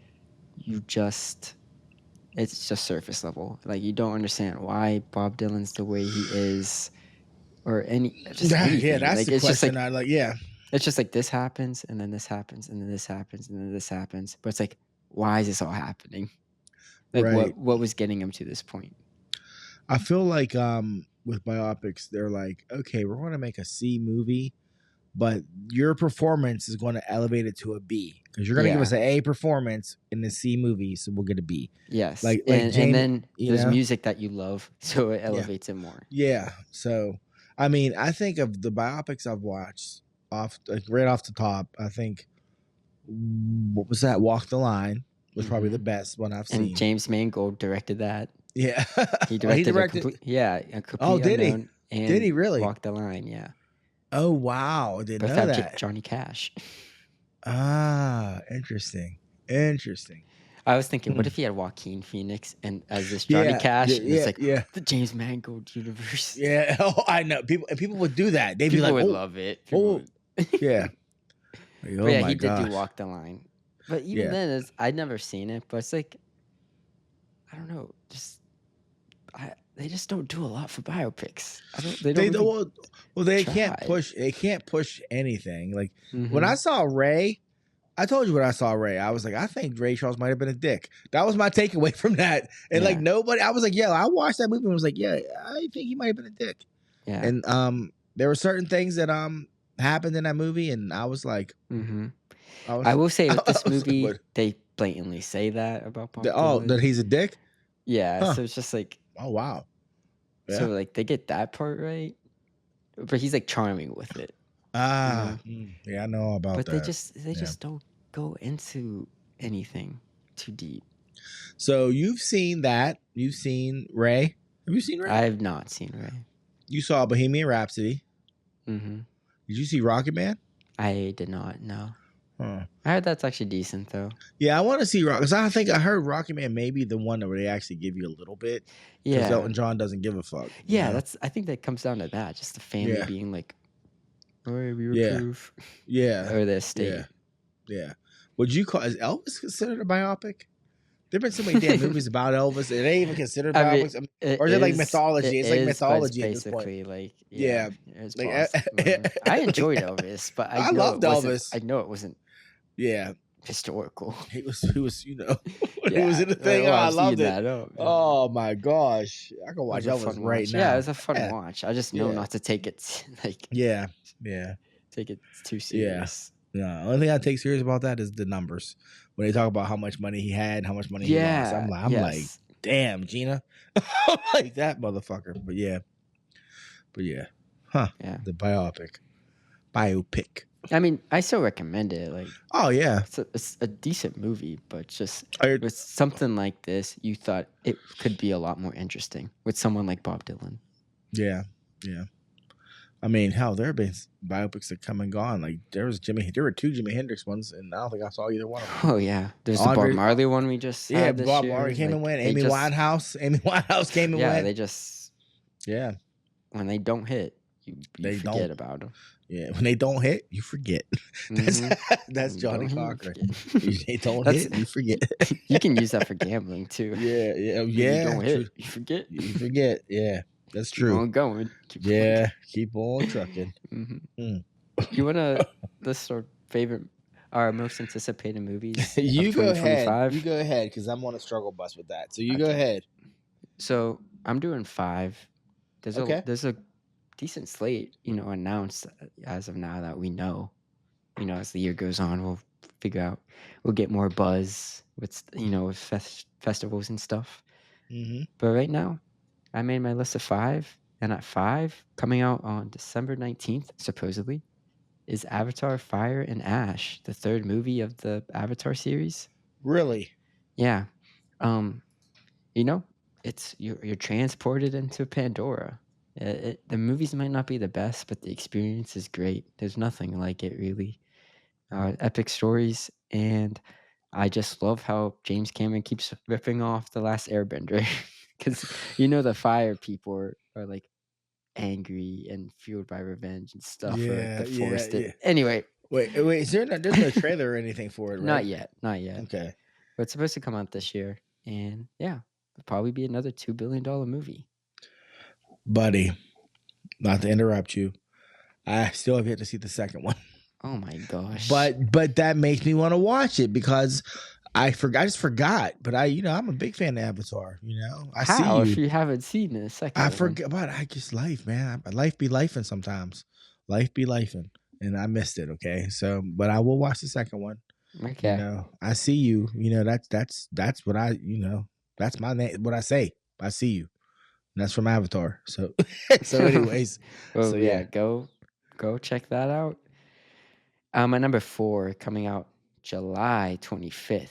you just it's just surface level. Like you don't understand why Bob Dylan's the way he is, or just anything. That's Like the it's just question. like I like. Yeah, it's just like this happens, and then this happens, and then this happens, and then this happens. But it's like, why is this all happening? Like right. what was getting him to this point? I feel like with biopics, they're like, okay, we're going to make a C movie, but your performance is going to elevate it to a B because you're going to give us Yeah. an A performance in the C movie, so we'll get a B. Yes. Like And James, then you there's know, music that you love, so it yeah, elevates it more. yeah. So, I mean, I think of the biopics I've watched right off the top. I think what was that? Walk the Line was probably the best one I've And seen. James Mangold directed that. Yeah, He directed a complete did he? unknown. And Did he really? Walk the Line? Yeah. Oh wow, I didn't Both know have that. Johnny Cash. Ah, interesting. I was thinking, what if he had Joaquin Phoenix and as this Johnny Cash? And it's like the James Mangold universe. Yeah. Oh, I know. People would do that. They'd be People like, would oh, love it. oh, yeah. Like, But oh yeah, my he did gosh. do Walk the Line. But even then, I'd never seen it. But it's like, I don't know, they just don't do a lot for biopics. They can't push. They can't push anything. Like when I saw Ray, I told you when I saw Ray, I was like, I think Ray Charles might have been a dick. That was my takeaway from that. And like nobody, I was like, yeah, I watched that movie and was like, yeah, I think he might have been a dick. Yeah. And there were certain things that happened in that movie, and I was like, I will say with this movie, they blatantly say that about Bob Dylan. That he's a dick. Yeah, so it's just like, oh wow. Yeah. So like they get that part right, but he's like charming with it. Yeah, I know about that. But they just don't go into anything too deep. So you've seen that? You've seen Ray? Have you seen Ray? I have not seen Ray. You saw Bohemian Rhapsody. Mm-hmm. Did you see Rocket Man? I did not. No. Huh. I heard that's actually decent though. Yeah, I want to see Rocket, because I heard Rocket Man may be the one where they actually give you a little bit. Yeah. Because Elton John doesn't give a fuck. Yeah, I think that comes down to that. Just the family being like, "Oh, we approve." Yeah. Or the estate. Yeah. Would you is Elvis considered a biopic? There've been so many damn movies about Elvis. Are they even considered biopics? Or is it like mythology? It's like mythology at this point. Like, it's I enjoyed Elvis, but I loved Elvis. I know it wasn't. Yeah. Historical. He was, he was in the thing. I loved it. Oh my gosh. I can watch Elvis right now. Yeah, it was a fun watch. I just know not to take it like take it too serious. Yeah. The only thing I take serious about that is the numbers. When they talk about how much money he had, how much money he lost. I'm like, damn, Gina. Like that motherfucker. But yeah. Huh. Yeah. The biopic. I mean, I still recommend it. Like, oh yeah, it's a decent movie, but just with something like this, you thought it could be a lot more interesting with someone like Bob Dylan. Yeah. I mean, hell, there have been biopics that come and gone. Like there were 2 Jimi Hendrix ones, and I don't think I saw either one of them. Oh yeah, there's the Bob Marley one we just had this Bob year. Marley came and went. Amy Winehouse came and went. Yeah, they just when they don't hit, you forget about them. Yeah, when they don't hit, you forget. That's Johnny Cochran. They don't hit, you forget. You can use that for gambling too. Yeah. When you don't hit, you forget. You forget. Yeah, that's true. Keep on going. Keep on trucking. You wanna list our most anticipated movies? You go ahead. You go ahead, because I'm on a struggle bus with that. So you go ahead. So I'm doing 5. There's a decent slate, announced as of now that we know. As the year goes on, we'll figure out. We'll get more buzz with with festivals and stuff. But right now, I made my list of 5, and at 5, coming out on December 19th, supposedly, is Avatar: Fire and Ash, the 3rd movie of the Avatar series. Really? Yeah. It's you're transported into Pandora. The movies might not be the best, but the experience is great. There's nothing like it, really. Epic stories, and I just love how James Cameron keeps ripping off The Last Airbender, because the fire people are like angry and fueled by revenge and stuff. Yeah, the forest. Anyway, wait. There's no trailer or anything for it, right? Not yet. Okay. but it's supposed to come out this year, and yeah, it'll probably be another $2 billion movie. Buddy, not to interrupt you, I still have yet to see the second one. Oh my gosh! But that makes me want to watch it because I just forgot. But I'm a big fan of Avatar. I see How you. if you haven't seen the second I one? forgot, but I just life, man. Life be lifing sometimes. Life be lifing, and I missed it. Okay, so but I will watch the second one. Okay. I see you. That's what I. That's my name. What I say. I see you. And that's from Avatar. So anyways, Well, so yeah, yeah. go check that out. My number 4 coming out July 25th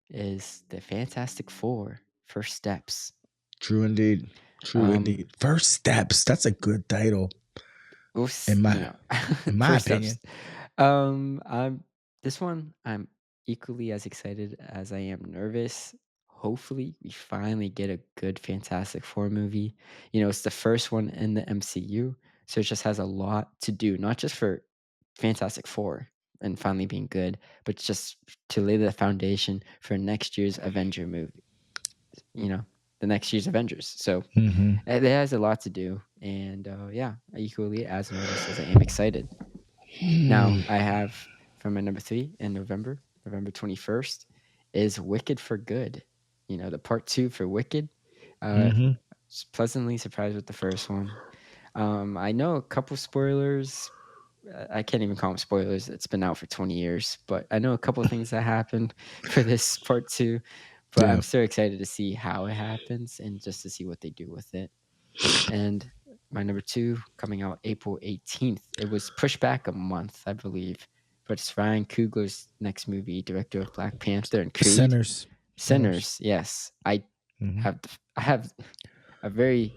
is the Fantastic Four: First Steps. True indeed. True indeed. First Steps. That's a good title. In my First opinion. Steps. This one I'm equally as excited as I am nervous. Hopefully, we finally get a good Fantastic Four movie. It's the first one in the MCU, so it just has a lot to do, not just for Fantastic Four and finally being good, but just to lay the foundation for next year's Avenger movie. The next year's Avengers. So it has a lot to do, and yeah, equally as nervous as I am excited. Now I have for my number 3 in November 21st, is Wicked for Good. The part 2 for Wicked. Pleasantly surprised with the first one. I know a couple spoilers. I can't even call them spoilers. It's been out for 20 years, but I know a couple of things that happened for this part 2. But I'm so excited to see how it happens and just to see what they do with it. And my number 2 coming out April 18th. It was pushed back a month, I believe. But it's Ryan Coogler's next movie, director of Black Panther and Creed. Sinners. Yes. I have a very,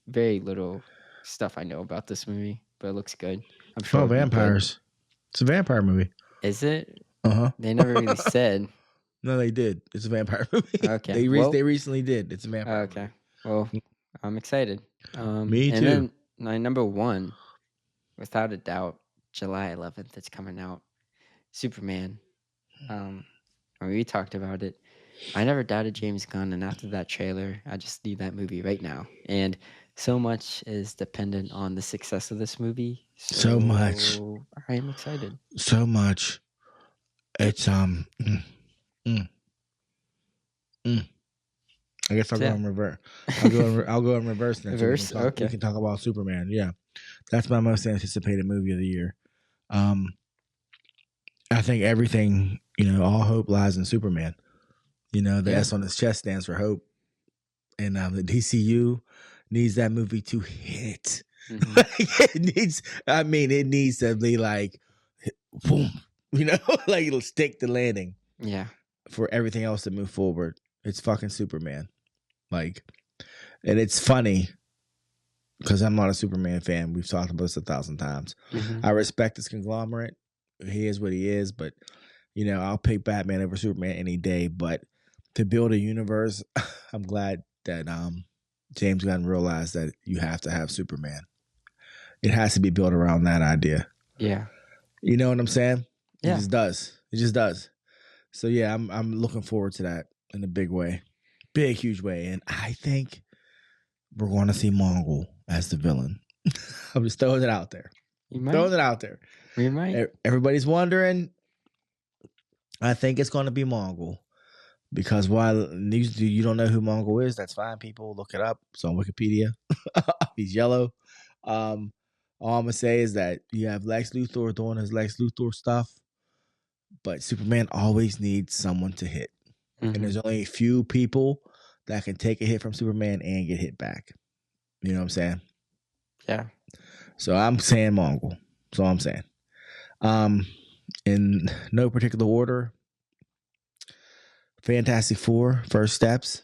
very little stuff I know about this movie, but it looks good. I'm sure. Oh, vampires. It's a vampire movie. Is it? Uh-huh. They never really said. No, they did. It's a vampire movie. Okay. They recently did. It's a vampire movie. Okay. Well, I'm excited. Me too. And then my number 1, without a doubt, July 11th, it's coming out. Superman. We talked about it. I never doubted James Gunn, and after that trailer, I just need that movie right now. And so much is dependent on the success of this movie. So much. I am excited. So much. It's I guess I'll go in reverse. I'll go in reverse then. Reverse? Okay. We can talk about Superman. Yeah, that's my most anticipated movie of the year. I think everything, all hope lies in Superman. The S on his chest stands for hope, and the DCU needs that movie to hit. It needs to be like, boom, like it'll stick the landing. Yeah. For everything else to move forward, it's fucking Superman. And it's funny because I'm not a Superman fan. We've talked about this 1,000 times. I respect this conglomerate. He is what he is, but I'll pick Batman over Superman any day. But to build a universe, I'm glad that James Gunn realized that you have to have Superman. It has to be built around that idea. Yeah. You know what I'm saying? Yeah. It just does. So yeah, I'm looking forward to that in a big way. Big, huge way. And I think we're going to see Mongol as the villain. I'm just throwing it out there. Throwing it out there. We might. Everybody's wondering. I think it's going to be Mongol. Because while you don't know who Mongol is, that's fine, people. Look it up. It's on Wikipedia. He's yellow. All I'm going to say is that you have Lex Luthor doing his Lex Luthor stuff. But Superman always needs someone to hit. And there's only a few people that can take a hit from Superman and get hit back. You know what I'm saying? Yeah. So I'm saying Mongol. That's all I'm saying. In no particular order, Fantastic Four, First Steps.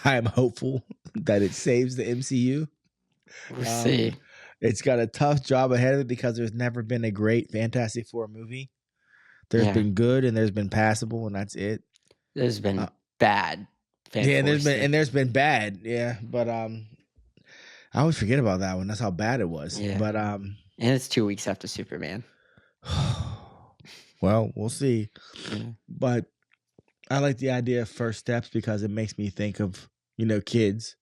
I'm hopeful that it saves the MCU. We'll see. It's got a tough job ahead of it because there's never been a great Fantastic Four movie. There's been good and there's been passable, and that's it. There's been bad. There's been bad. Yeah, but I always forget about that one. That's how bad it was. Yeah. But and it's 2 weeks after Superman. Well, we'll see. Yeah. But I like the idea of first steps because it makes me think of, kids,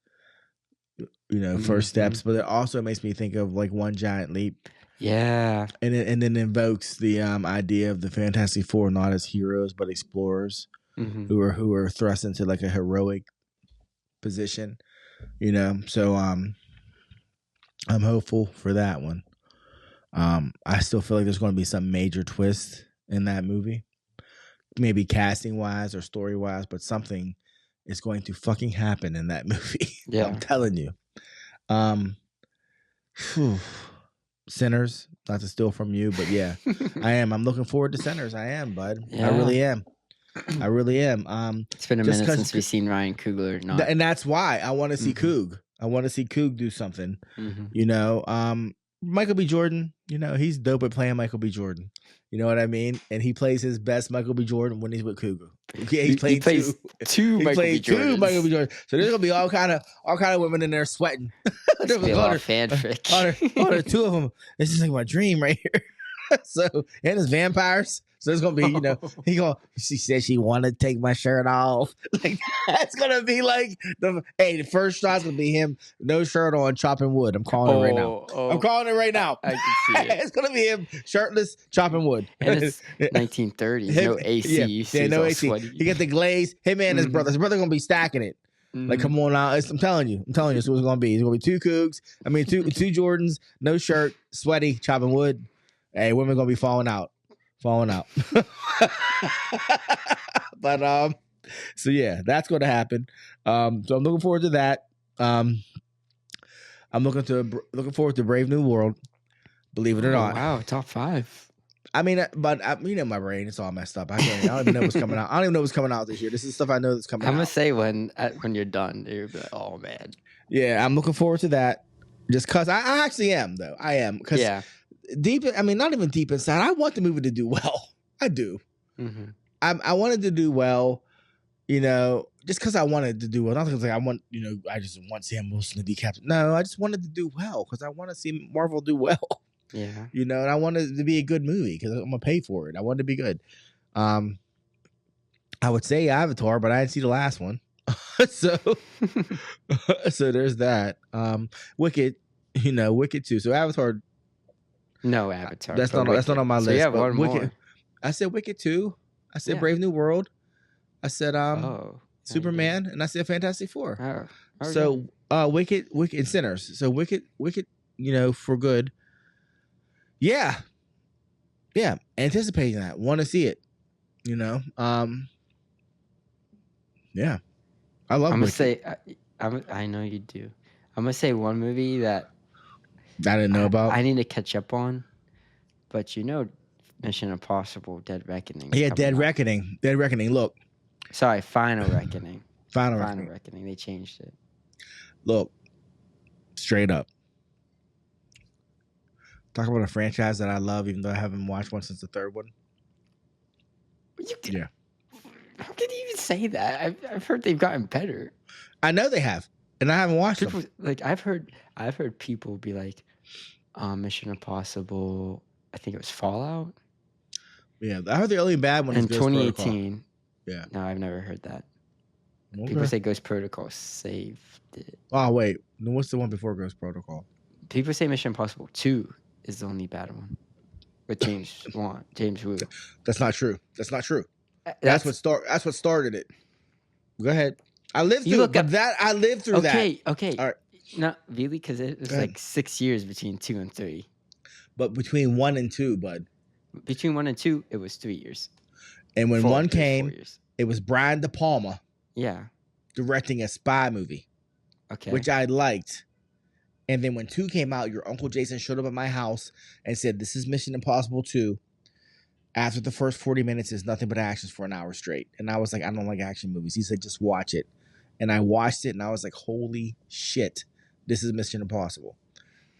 first steps, but it also makes me think of like One Giant Leap. Yeah. And then invokes the idea of the Fantastic Four not as heroes but explorers who are thrust into like a heroic position, So I'm hopeful for that one. I still feel like there's going to be some major twist in that movie, maybe casting wise or story wise, but something is going to fucking happen in that movie. Yeah. I'm telling you. Sinners, not to steal from you, but yeah, I am. I'm looking forward to Sinners. I am, bud. Yeah. I really am. I really am. It's been a minute since we've seen Ryan Coogler. And that's why I want to see Coog. I want to see Coog do something. Michael B. Jordan, he's dope at playing Michael B. Jordan. You know what I mean? And he plays his best Michael B. Jordan when he's with Cougar. Yeah, he plays two Michael B. Jordan. So there's gonna be all kind of women in there sweating. There's gonna be a lot of fanfic. There's two of them. This is like my dream right here. So and it's vampires. So there's gonna be, she said she wanted to take my shirt off. Like that's gonna be like the first shot's gonna be him, no shirt on, chopping wood. I'm calling it right now. I'm calling it right now. I can see it. It's gonna be him shirtless, chopping wood. And it's 1930s, no AC. Yeah, no AC. He got the glaze. Him and his brother. His brother gonna be stacking it. Like, come on out. I'm telling you. It's what it's gonna be. It's gonna be two Cougs. I mean, two Jordans, no shirt, sweaty, chopping wood. Hey, women gonna be falling out. But so yeah, that's gonna happen. So I'm looking forward to that. I'm looking forward to Brave New World. Believe it or not. Wow, top 5. I mean, but my brain, it's all messed up. I don't even know what's coming out. I don't even know what's coming out this year. This is stuff I know that's coming out. I'm gonna say when you're done, you'll be like, oh man. Yeah, I'm looking forward to that. Just cause I actually am though. I am because not even deep inside. I want the movie to do well. I do. I wanted to do well, just because I wanted to do well. Not because I just want Sam Wilson to be captain. No, I just wanted to do well because I want to see Marvel do well. Yeah. And I wanted it to be a good movie because I'm gonna pay for it. I want it to be good. I would say Avatar, but I didn't see the last one. so there's that. Wicked, Wicked too. So Avatar. No Avatar. That's not on my list. Yeah, one Wicked. more. I said Wicked 2. I said Brave New World. I said Superman, and I said Fantastic Four. Oh, okay. So Wicked and Sinners. So Wicked, for good. Yeah. Anticipating that. Want to see it. Yeah. I love. I'm gonna say. I know you do. I'm gonna say one movie that I didn't know about. I need to catch up on, but Mission Impossible: Dead Reckoning. Yeah, Dead Reckoning. Dead Reckoning. Look. Sorry, Final Reckoning. Final Reckoning. They changed it. Look, straight up. Talk about a franchise that I love, even though I haven't watched one since the third one. Yeah. How can you even say that? I've heard they've gotten better. I know they have, and I haven't watched them. Like I've heard people be like, Mission Impossible. I think it was Fallout. Yeah, I heard the only bad one is in 2018. Yeah. No, I've never heard that. Okay. People say Ghost Protocol saved it. Oh wait, what's the one before Ghost Protocol? People say Mission Impossible 2 is the only bad one with James Woo. That's not true. That's what started it. Go ahead. I lived through that. I lived through that. Okay. All right. Not really, because it was like 6 years between 2 and 3. But between 1 and 2, bud. Between 1 and 2, it was 3 years. And when 1 came, it was Brian De Palma. Yeah. Directing a spy movie. Okay. Which I liked. And then when 2 came out, your Uncle Jason showed up at my house and said, "This is Mission Impossible 2. After the first 40 minutes is nothing but actions for an hour straight." And I was like, I don't like action movies. He said, "Just watch it." And I watched it and I was like, holy shit, this is Mission Impossible.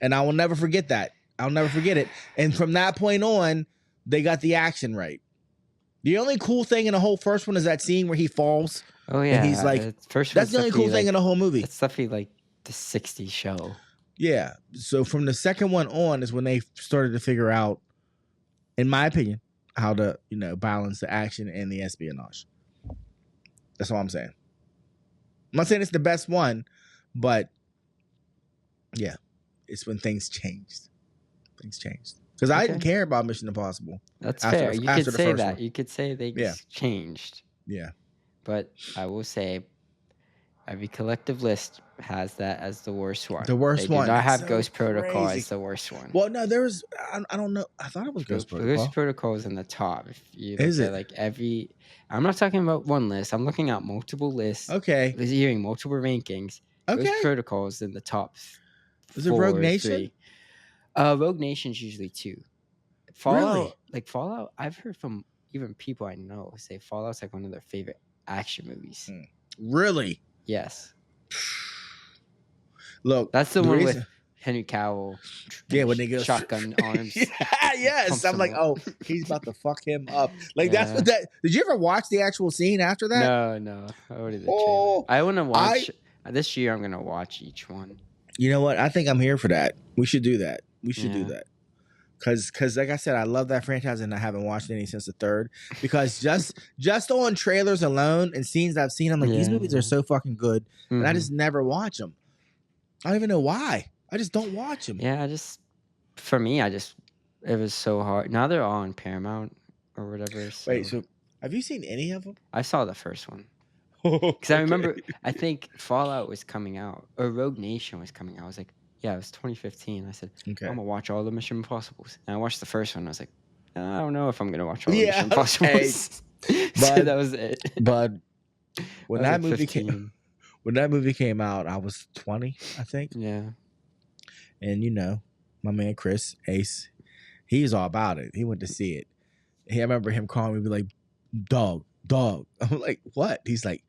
And I will never forget that. I'll never forget it. And from that point on, they got the action right. The only cool thing in the whole first one is that scene where he falls. Oh, yeah. And he's like, that's the only cool thing in the whole movie. It's definitely like the 60s show. Yeah. So from the second one on is when they started to figure out, in my opinion, how to balance the action and the espionage. That's all I'm saying. I'm not saying it's the best one, but yeah, it's when things changed. Because I didn't care about Mission Impossible. That's after fair. the- You after could the say first that. one. You could say they Yeah. changed. Yeah. But I will say every collective list has that as the worst one. The worst they one. do not It's have so Ghost Protocol crazy. as the worst one. Well, no, there was. I don't know. I thought it was Ghost Protocol. Ghost Protocol is in the top. If you Is look it? at like every, I'm not talking about one list. I'm looking at multiple lists. Okay. Hearing multiple rankings. Okay. Ghost Protocol is in the top. Is it Rogue Nation? 3. Rogue Nation's usually 2. Fallout, Really? Fallout. I've heard from even people I know say Fallout's like one of their favorite action movies. Really? Yes. Look, that's the one with Henry Cavill. Yeah, when they get shotgun arms. Yes, I'm like, oh, he's about to fuck him up. Like that's what that. Did you ever watch the actual scene after that? No. Only the trailer. I want to watch this year. I'm gonna watch each one. You know what? I think I'm here for that. We should do that. Do that. Because like I said, I love that franchise and I haven't watched any since the 3rd. Because just on trailers alone and scenes I've seen, I'm like, these movies are so fucking good. And I just never watch them. I don't even know why. I just don't watch them. Yeah, for me, it was so hard. Now they're all on Paramount or whatever. So. Wait, so have you seen any of them? I saw the first one. Because I remember, I think Fallout was coming out, or Rogue Nation was coming out. I was like, yeah, it was 2015. I said, I'm going to watch all the Mission Impossibles. And I watched the first one. I was like, I don't know if I'm going to watch all the Mission Impossibles. So that was it. But when that movie came out, I was 20, I think. Yeah. And, my man Chris, Ace, he's all about it. He went to see it. I remember him calling me, be like, dog. I'm like, what? He's like,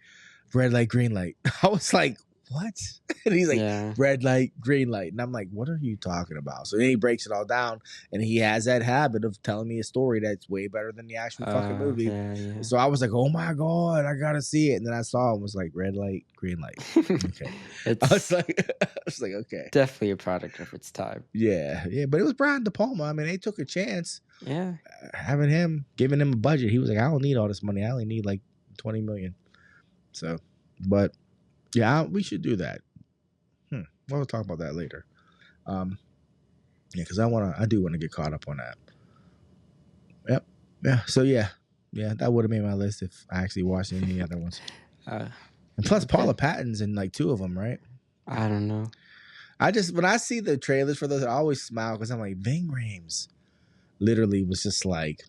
red light, green light. I was like, what? And he's like, red light, green light. And I'm like, what are you talking about? So then he breaks it all down. And he has that habit of telling me a story that's way better than the actual fucking movie. Yeah. So I was like, oh my God, I got to see it. And then I saw him, was like, red light, green light. Okay. I was like, okay. Definitely a product of its time. Yeah. But it was Brian De Palma. I mean, they took a chance. Yeah. Giving him a budget. He was like, I don't need all this money. I only need like 20 million. So, but yeah, we should do that. We'll talk about that later. Because I do want to get caught up on that. Yep. Yeah. So yeah, that would have made my list if I actually watched any other ones. And plus, Paula Patton's in like 2 of them, right? I don't know. When I see the trailers for those, I always smile because I'm like, Ving Rhames literally was just like,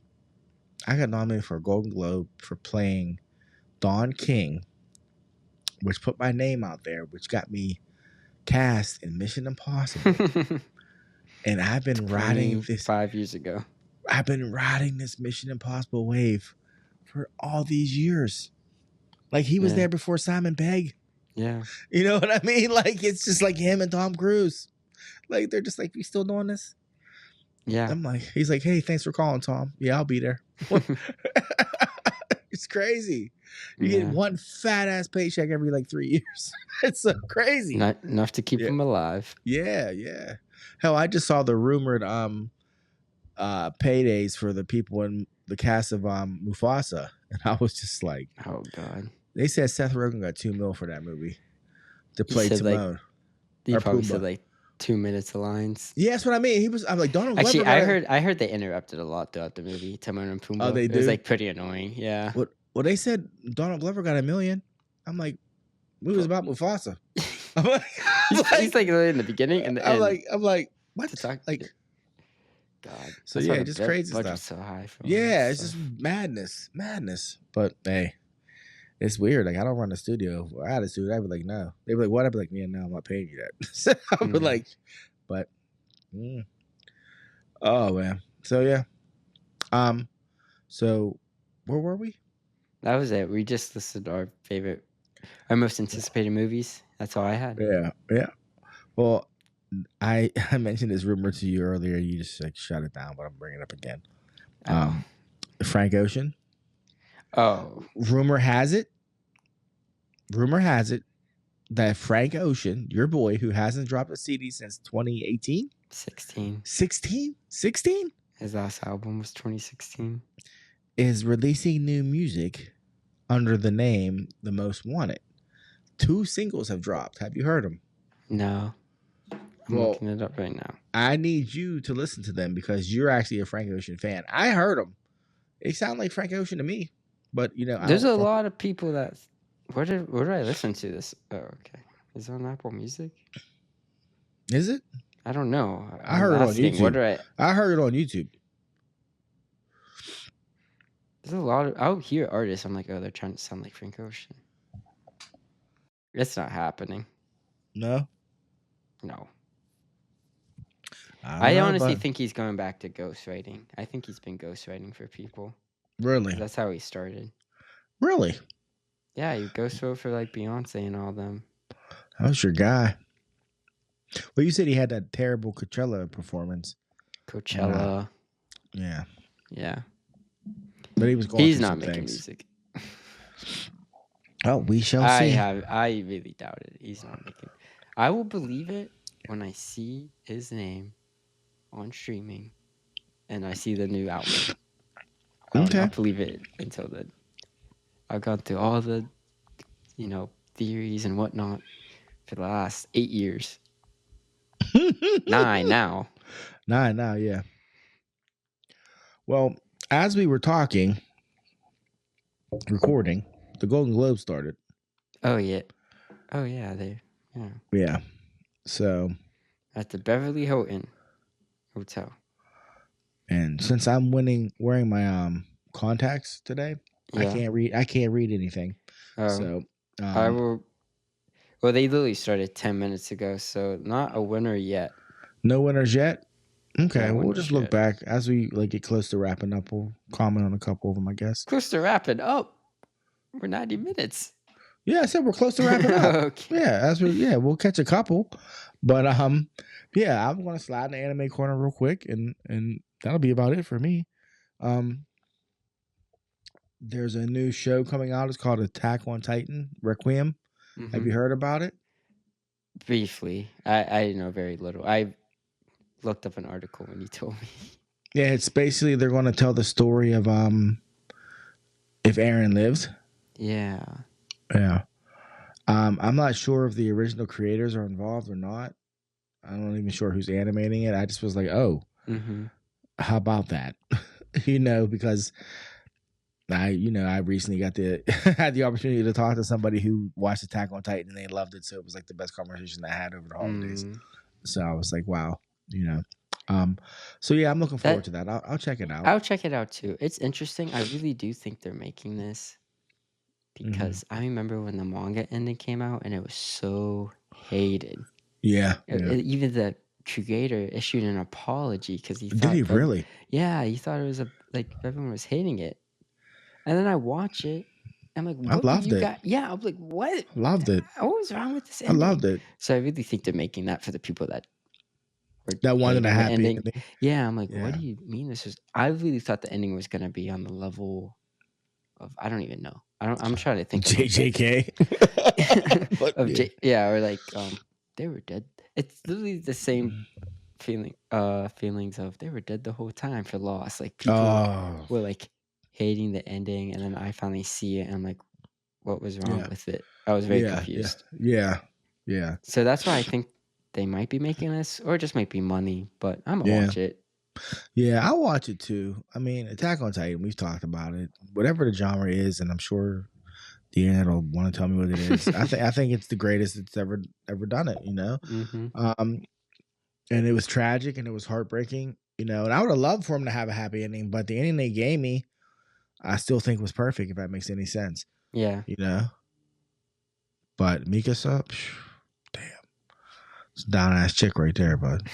I got nominated for a Golden Globe for playing Don King, which put my name out there, which got me cast in Mission Impossible. And I've been riding this 5 years ago. I've been riding this Mission Impossible wave for all these years. Like he was there before Simon Pegg. Yeah. You know what I mean? Like it's just like him and Tom Cruise. Like they're just like, we still doing this? Yeah. I'm like, he's like, hey, thanks for calling, Tom. Yeah, I'll be there. It's crazy. You get one fat ass paycheck every like 3 years. It's so crazy. Not enough to keep him alive. Yeah. Hell, I just saw the rumored paydays for the people in the cast of Mufasa, and I was just like, oh God. They said Seth Rogen got $2 million for that movie to play Timon. He probably said like 2 minutes of lines. Yeah, that's what I mean. I'm like, Donald Glover. Actually, I heard they interrupted a lot throughout the movie. Timon and Pumbaa. Oh, they do? It was like pretty annoying. Yeah. Well, they said Donald Glover got $1 million. I'm like, movie was about Mufasa. I'm like, he's like in the beginning and the I'm end. I'm like, what? Like, God. So yeah, just crazy stuff. So high for it's just madness. But hey, it's weird. Like I don't run a studio. If I had a studio, I'd be like, no. They'd be like, what? I'd be like, yeah, no, I'm not paying you that. So I'd be like, but oh man. So yeah. So where were we? That was it. We just listed our most anticipated movies. That's all I had. Yeah. Well, I mentioned this rumor to you earlier. You just like shut it down, but I'm bringing it up again. Frank Ocean. Oh. Rumor has it that Frank Ocean, your boy who hasn't dropped a CD since 2018? 16. 16? His last album was 2016. is releasing new music under the name The Most Wanted. 2 singles have dropped. Have you heard them? No. I'm Well, looking it up right now. I need you to listen to them because you're actually a Frank Ocean fan. I heard them. They sound like Frank Ocean to me, but you know, There's a lot of people that. Where did I listen to this? Oh, okay. Is it on Apple Music? Is it? I don't know. I heard it on YouTube. What do I heard it on YouTube. There's a lot of. I'll hear artists. I'm like, oh, they're trying to sound like Frank Ocean. It's not happening. No. No. I honestly think he's going back to ghostwriting. I think he's been ghostwriting for people. Really? That's how he started. Really? Yeah, he ghostwrote for like Beyonce and all them. That was your guy. Well, you said he had that terrible Coachella performance. Coachella. Yeah. Yeah. But he was going. He's not making music. Oh, we shall see. I really doubt it. He's not making. I will believe it when I see his name on streaming, and I see the new album. I will not believe it until then. I've gone through all the, theories and whatnot for the last 8 years. 9 now. 9 now, yeah. Well, as we were recording, the Golden Globe started. Oh yeah. Yeah. So at the Beverly Hilton Hotel. And since I'm wearing my contacts today, I can't read anything. So I will. Well, they literally started 10 minutes ago, so not a winner yet. No winners yet. Okay, we'll just look back as we get close to wrapping up. We'll comment on a couple of them, I guess. Close to wrapping up. We're 90 minutes. Yeah, I said we're close to wrapping up. Okay. Yeah, we'll catch a couple, but I'm gonna slide in the anime corner real quick, and that'll be about it for me. There's a new show coming out. It's called Attack on Titan Requiem. Mm-hmm. Have you heard about it? Briefly. I know very little. I looked up an article when you told me. Yeah, it's basically they're going to tell the story of if Eren lives. Yeah. Yeah. I'm not sure if the original creators are involved or not. I'm not even sure who's animating it. I just was like, oh, how about that? Because I recently got had the opportunity to talk to somebody who watched Attack on Titan and they loved it. So it was like the best conversation I had over the holidays. So I was like, wow, So yeah, I'm looking forward to that. I'll check it out. I'll check it out too. It's interesting. I really do think they're making this because I remember when the manga ending came out and it was so hated. Yeah. Even the creator issued an apology because he thought. Did he really? Yeah, he thought it was everyone was hating it. And then I watch it. I'm like, I loved it. Yeah, I'm like, what? Loved it. What was wrong with this ending? I loved it. So I really think they're making that for the people that wanted a happy ending. Yeah, I'm like, what do you mean this is? I really thought the ending was gonna be on the level of I don't even know. I'm trying to think. JJK. Or like they were dead. It's literally the same feelings of they were dead the whole time for loss. Like people were like hating the ending, and then I finally see it, and I'm like, what was wrong with it? I was very confused. Yeah. So that's why I think they might be making this, or it just might be money, but I'm gonna watch it. Yeah, I'll watch it too. I mean, Attack on Titan, we've talked about it. Whatever the genre is, and I'm sure the internet will want to tell me what it is. I think it's the greatest it's ever done it, And it was tragic and it was heartbreaking, and I would have loved for him to have a happy ending, but the ending they gave me, I still think was perfect, if that makes any sense. Yeah. But Mikasa, damn. It's a down ass chick right there, bud.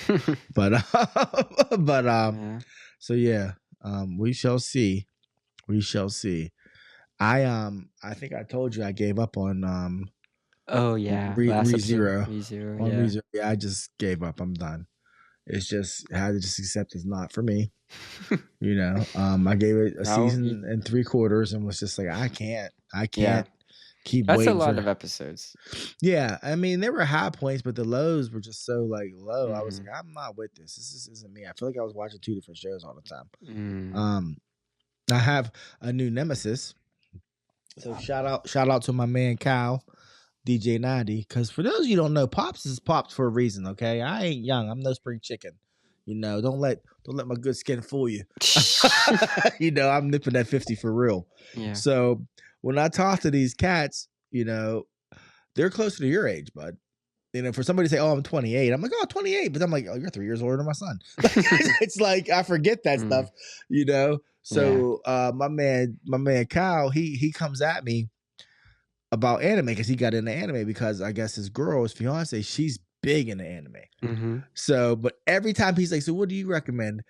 So yeah, we shall see. I think I told you I gave up on ReZero. Yeah, I just gave up. I'm done. It's just I had to just accept it's not for me. I gave it a season and 3/4 and was just like, I can't keep That's a waiting lot for. of episodes. Yeah, I mean there were high points, but the lows were just so like low. I was Mhm. like, I'm not with this. This isn't me. I feel like I was watching two different shows all the time. Mm. I have a new nemesis. So shout out to my man Kyle, DJ 90. Because for those of you who don't know, Pops is Pops for a reason. Okay, I ain't young. I'm no spring chicken. You know, don't let my good skin fool you. You know, I'm nipping at 50 for real. Yeah. So when I talk to these cats, you know, they're closer to your age, bud. You know, for somebody to say, "Oh, I'm 28," I'm like, "Oh, 28," but I'm like, "Oh, you're 3 years older than my son." It's like I forget that stuff, you know. So my man Kyle, he comes at me about anime because he got into anime because I guess his girl, his fiance, she's big into anime. Mm-hmm. So, but every time he's like, "So what do you recommend?"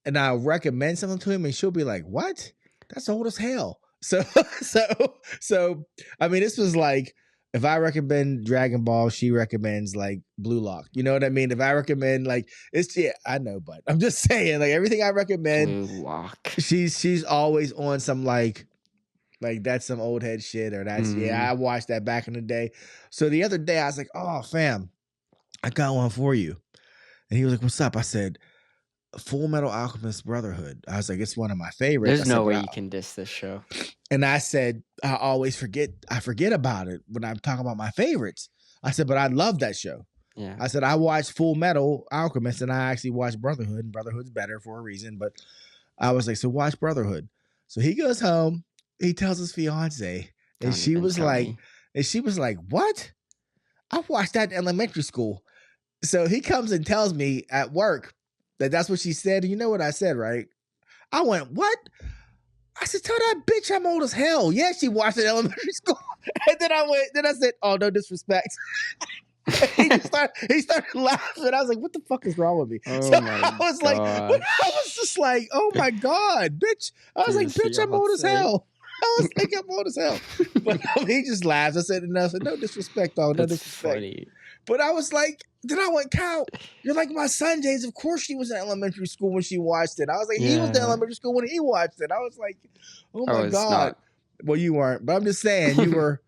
And I'll recommend something to him, and she'll be like, "What? That's old as hell." So, I mean, this was like, if I recommend Dragon Ball, she recommends like Blue Lock. You know what I mean? If I recommend like, it's yeah, I know, but I'm just saying, like everything I recommend, Blue Lock. she's always on some like that's some old head shit, or that's yeah, I watched that back in the day. So the other day I was like, "Oh, fam, I got one for you." And he was like, "What's up?" I said, Full Metal Alchemist Brotherhood. I was like, it's one of my favorites. There's no way you can diss this show. And I said, I always forget about it when I'm talking about my favorites. I said, but I love that show. Yeah. I said, I watched Full Metal Alchemist and I actually watched Brotherhood, and Brotherhood's better for a reason. But I was like, so watch Brotherhood. So he goes home, he tells his fiance, and she was like, what? I watched that in elementary school. So he comes and tells me at work that's what she said. And you know what I said, right? I went, what? I said, tell that bitch I'm old as hell. Yeah, she watched it in elementary school. And then I said, oh, no disrespect. he started laughing. I was like, what the fuck is wrong with me? Oh so my I was like, I was just like, oh my God, bitch. I was like, bitch, I'm old as hell. I was like, I'm old as hell. But he just laughed. I said, no disrespect, dog. No disrespect. Funny. But I was like, then I went, Cal, you're like my son, James. Of course she was in elementary school when she watched it. I was like, he was in elementary school when he watched it. I was like, oh my God. Not. Well, you weren't, but I'm just saying you were.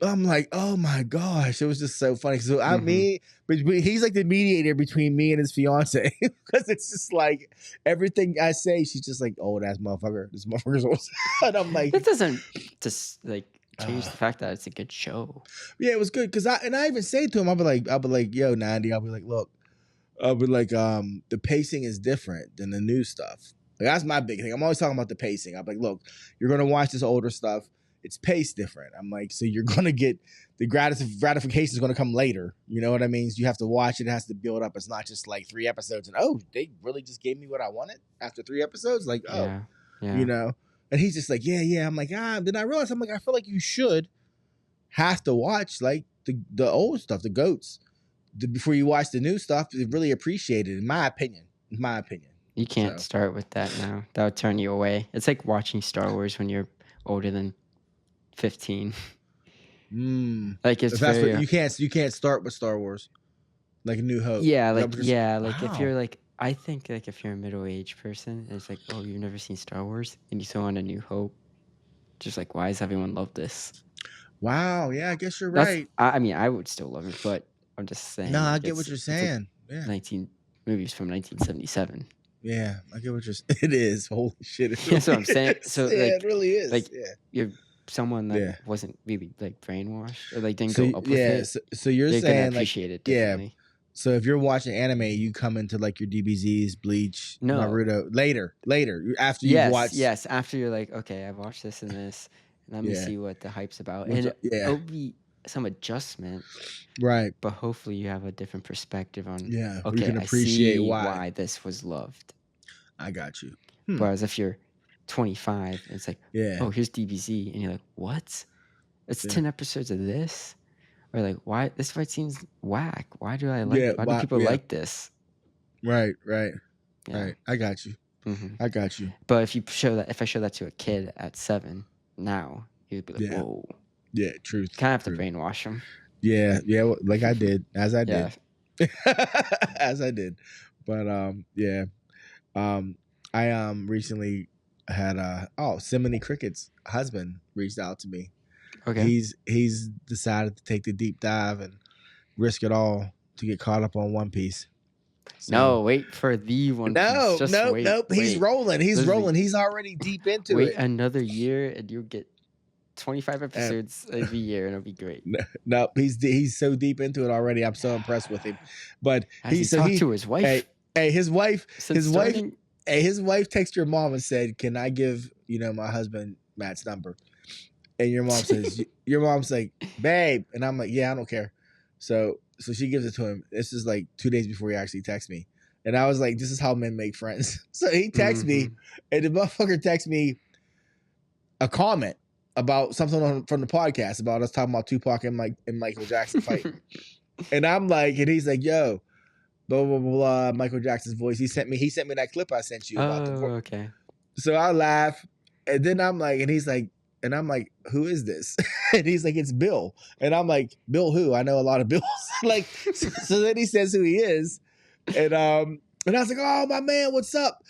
I'm like, oh my gosh. It was just so funny. So he's like the mediator between me and his fiance. Because it's just like everything I say, she's just like, oh, that's motherfucker. This motherfucker's old. And I'm like, that doesn't just like change the fact that it's a good show. Yeah, it was good. Cause I even say to him, I'll be like, yo, Nandy, I'll be like, look, the pacing is different than the new stuff. Like, that's my big thing. I'm always talking about the pacing. I'm like, look, you're gonna watch this older stuff. It's paced different. I'm like, so you're gonna get the gratification is gonna come later. You know what I mean? So you have to watch it. It has to build up. It's not just like 3 episodes and they really just gave me what I wanted after 3 episodes. Like, you know. And he's just like, yeah. I'm like, Then I realized, I'm like, I feel like you should have to watch like the old stuff, the goats, before you watch the new stuff. Really appreciate it, in my opinion. You can't start with that now. That would turn you away. It's like watching Star Wars when you're older than 15. Like it's very. You can't start with Star Wars, like A New Hope. Yeah, like if you're wow. like, I think like if you're a middle-aged person, and it's like, oh, you've never seen Star Wars, and you throw on A New Hope, just like, why does everyone love this? Wow, yeah, I guess you're right. I mean, I would still love it, but I'm just saying. No, I get what you're saying. Like 19 movies from 1977. Yeah, I get what you're saying. It is. Holy shit. That's what I'm saying. So yeah, it really is. Like, you're someone that wasn't really like brainwashed or like didn't go up with it. So you're they're saying gonna appreciate it differently. Yeah. So if you're watching anime, you come into like your DBZs, Bleach, Naruto later after you've watched. Yes, after you're like, okay, I've watched this and this, and let me see what the hype's about. And it'll be some adjustment, right? But hopefully you have a different perspective on. Yeah, okay, you can appreciate why this was loved. I got you. Whereas if you're 25, it's like, oh, here's DBZ, and you're like, what? It's 10 episodes of this. Or like, why this fight seems whack? Why do I like? Why do people like this? Right. I got you. I got you. But if I show that to a kid at 7 now, he would be like, whoa. Yeah, truth. Kind of have to brainwash him. Yeah, like I did, as I did, as I did. But I recently had Simony Cricket's husband reached out to me. Okay. he's decided to take the deep dive and risk it all to get caught up on One Piece. So, No, wait for the One Piece. no, Just nope, wait. nope. He's wait. rolling. He's Literally, rolling. He's already deep into Wait it. another year and you'll get 25 episodes every year and it'll be great. Nope, he's so deep into it already. I'm so impressed with him. But Has he talked to his wife? Hey, his wife Starting? his wife texted your mom and said, "Can I give my husband Matt's number?" And your mom says, "Your mom's like, babe," and I'm like, "Yeah, I don't care." So she gives it to him. This is like 2 days before he actually texts me, and I was like, "This is how men make friends." So he texts me, and the motherfucker texts me a comment about something from the podcast about us talking about Tupac and Michael Jackson fighting, and I'm like, and he's like, "Yo, blah blah blah blah." Michael Jackson's voice. He sent me that clip I sent you about the voice. Okay. So I laugh, and then I'm like, and he's like, and I'm like, "Who is this?" And he's like, "It's Bill." And I'm like, "Bill who? I know a lot of Bills." Like, so then he says who he is, and I was like, "Oh my man, what's up?"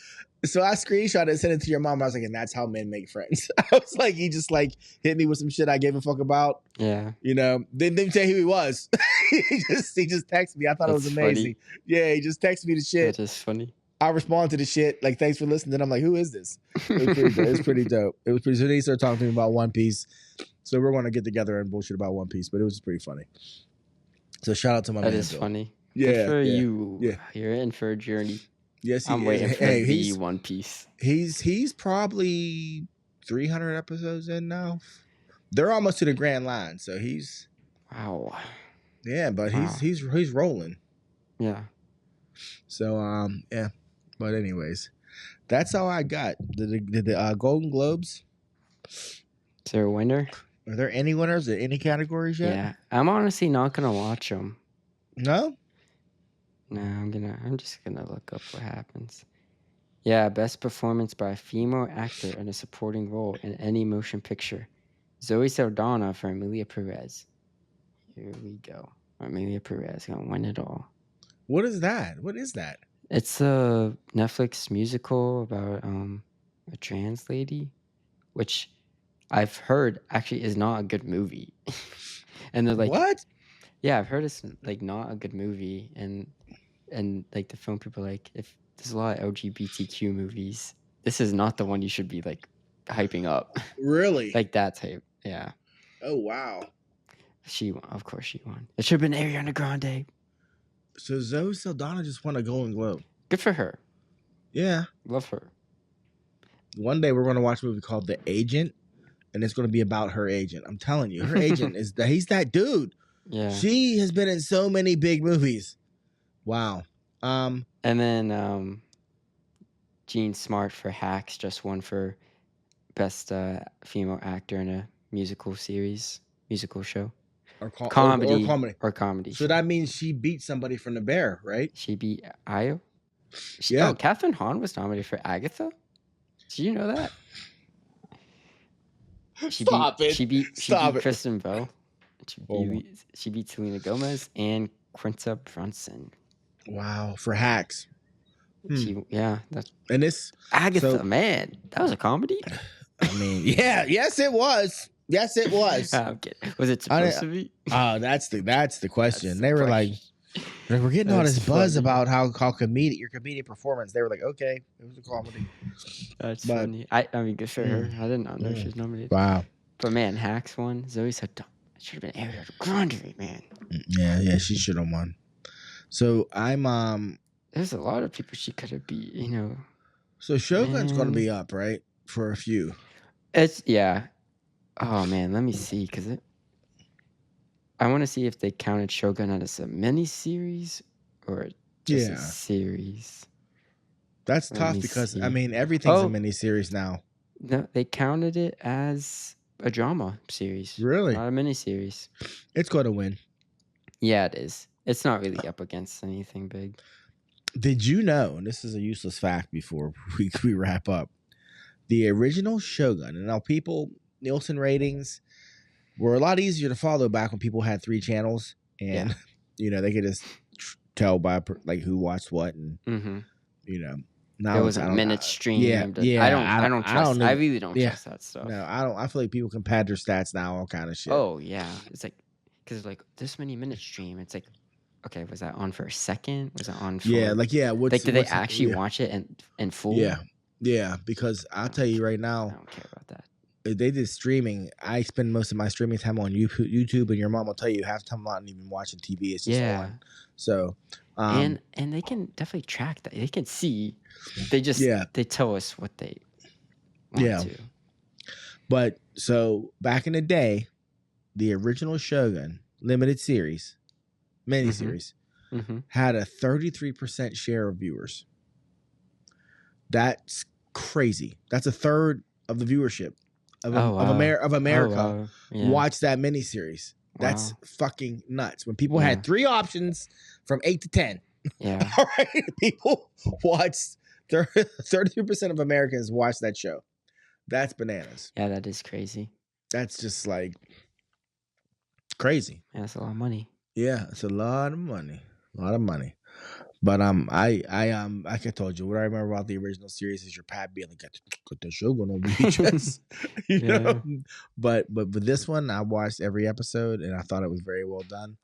So I screenshot it and sent it to your mom. I was like, and that's how men make friends. I was like, he just like hit me with some shit I gave a fuck about. Yeah. Didn't tell who he was. he just texted me. I thought it was amazing. Funny. Yeah, he just texted me the shit. That is funny. I respond to the shit like, "Thanks for listening." And I'm like, "Who is this?" It was pretty dope. It was pretty. So they started talking to me about One Piece. So we're going to get together and bullshit about One Piece, but it was pretty funny. So shout out to my man. That is Bill. funny. Yeah, good for you. Yeah, you're in for a journey. Yes, I'm waiting for the One Piece. He's probably 300 episodes in now. They're almost to the grand line, so he's wow. Yeah, but he's rolling. Yeah. So yeah. But anyways, that's all I got. Did the Golden Globes? Is there a winner? Are there any winners in any categories yet? Yeah, I'm honestly not gonna watch them. No. No, I'm just gonna look up what happens. Yeah, best performance by a female actor in a supporting role in any motion picture. Zoe Saldana for Emilia Perez. Here we go. Emilia Perez gonna win it all. What is that? What is that? It's a Netflix musical about a trans lady, which I've heard actually is not a good movie. And they're like, what? Yeah, I've heard it's like not a good movie, and like the film people are like, if there's a lot of LGBTQ movies, this is not the one you should be like hyping up. Really? Like that type. Yeah. Oh wow. She won. Of course she won. It should have been Ariana Grande. So Zoe Saldana just won a Golden Globe. Good for her. Yeah. Love her. One day we're going to watch a movie called The Agent, and it's going to be about her agent. I'm telling you, her agent he's that dude. Yeah. She has been in so many big movies. Wow. And then Jean Smart for Hacks just won for best female actor in a musical show. Or comedy. So that means she beat somebody from The Bear, right? She beat Ayo? Yeah. Oh, Catherine Hahn was nominated for Agatha? Did you know that? She beat Kristen Bell. She beat Selena Gomez and Quinta Brunson. Wow, for Hacks. And this Agatha, man, that was a comedy. I mean, yes, it was. Yes, it was. Okay. Was it supposed to be? Oh, that's the question. They were like, we're getting all this buzz about how comedic your comedic performance. They were like, okay, it was a comedy. That's funny. I mean, good for her. I did not know she was nominated. Wow. But man, Hacks won. Zoe said it should have been Ariana Grande, man. Yeah, she should have won. So I'm there's a lot of people she could have beat, So Shogun's gonna be up, right? For a few. Oh man, let me see, because I want to see if they counted Shogun as a mini-series or just a series. That's tough because, I mean, everything's a mini-series now. No, they counted it as a drama series. Really? Not a mini-series. It's going to win. Yeah, it is. It's not really up against anything big. Did you know, and this is a useless fact before we wrap up, the original Shogun, and now Nielsen ratings were a lot easier to follow back when people had 3 channels, and they could just tell by like who watched what, and Now It was a minute yeah, streamed. yeah. I don't trust. I really don't Yeah, trust that stuff. no, I don't. I feel like people can pad their stats now, all kind of shit. Oh yeah, it's like because like this many minutes stream. It's like, okay, was that on for a second? Was it on for? Yeah, like Like, did they actually watch it in full? Yeah. Because I'll tell you right I now, don't care about that. they did streaming. I spend most of my streaming time on YouTube, and your mom will tell you half the time I'm not even watching TV. It's just on. So, and they can definitely track that. They can see. They just they tell us what they want to. But so back in the day, the original Shogun limited series, miniseries, had a 33% share of viewers. That's crazy. That's a third of the viewership of America watch that miniseries. That's fucking nuts. When people had 3 options from 8 to 10. Yeah. All right. People watched 33% of Americans watch that show. That's bananas. Yeah, that is crazy. That's just like crazy. Yeah, that's a lot of money. Yeah, it's a lot of money. A lot of money. But like I told you, what I remember about the original series is your pad being like, got the Shogun on VHS. you know? But with this one, I watched every episode and I thought it was very well done.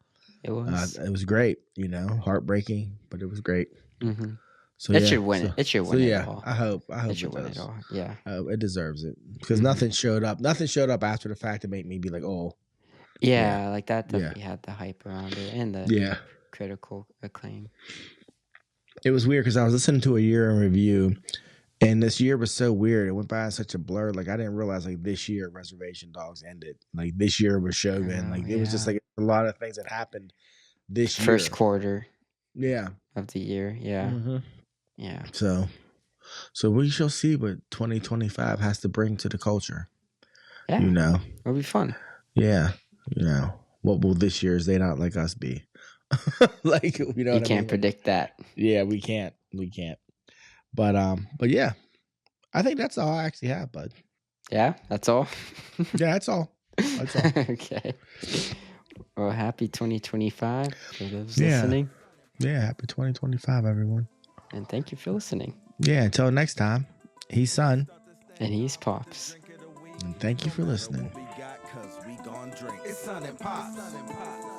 It was. It was great, heartbreaking, but it was great. Mm-hmm. So it should win it. It should win it all. I hope it should win it all. Yeah. It deserves it because nothing showed up. Nothing showed up after the fact to make me be like, oh. Yeah, like that definitely had the hype around it and the critical acclaim. It was weird because I was listening to a year in review, and this year was so weird. It went by in such a blur. Like I didn't realize like this year Reservation Dogs ended. Like this year was Shogun. Like it was just like a lot of things that happened this year. First quarter. Yeah. Of the year. Yeah. Mm-hmm. Yeah. So we shall see what 2025 has to bring to the culture. Yeah. It'll be fun. Yeah. What will this year's They Not Like Us be? Like you can't predict that. Yeah, we can't. But yeah, I think that's all I actually have, bud. Yeah, that's all. Yeah, that's all. Okay. Well, happy 2025 for those listening. Yeah, happy 2025, everyone. And thank you for listening. Yeah, until next time. He's Son. And he's Pops. And thank you for listening. It's Son and Pops.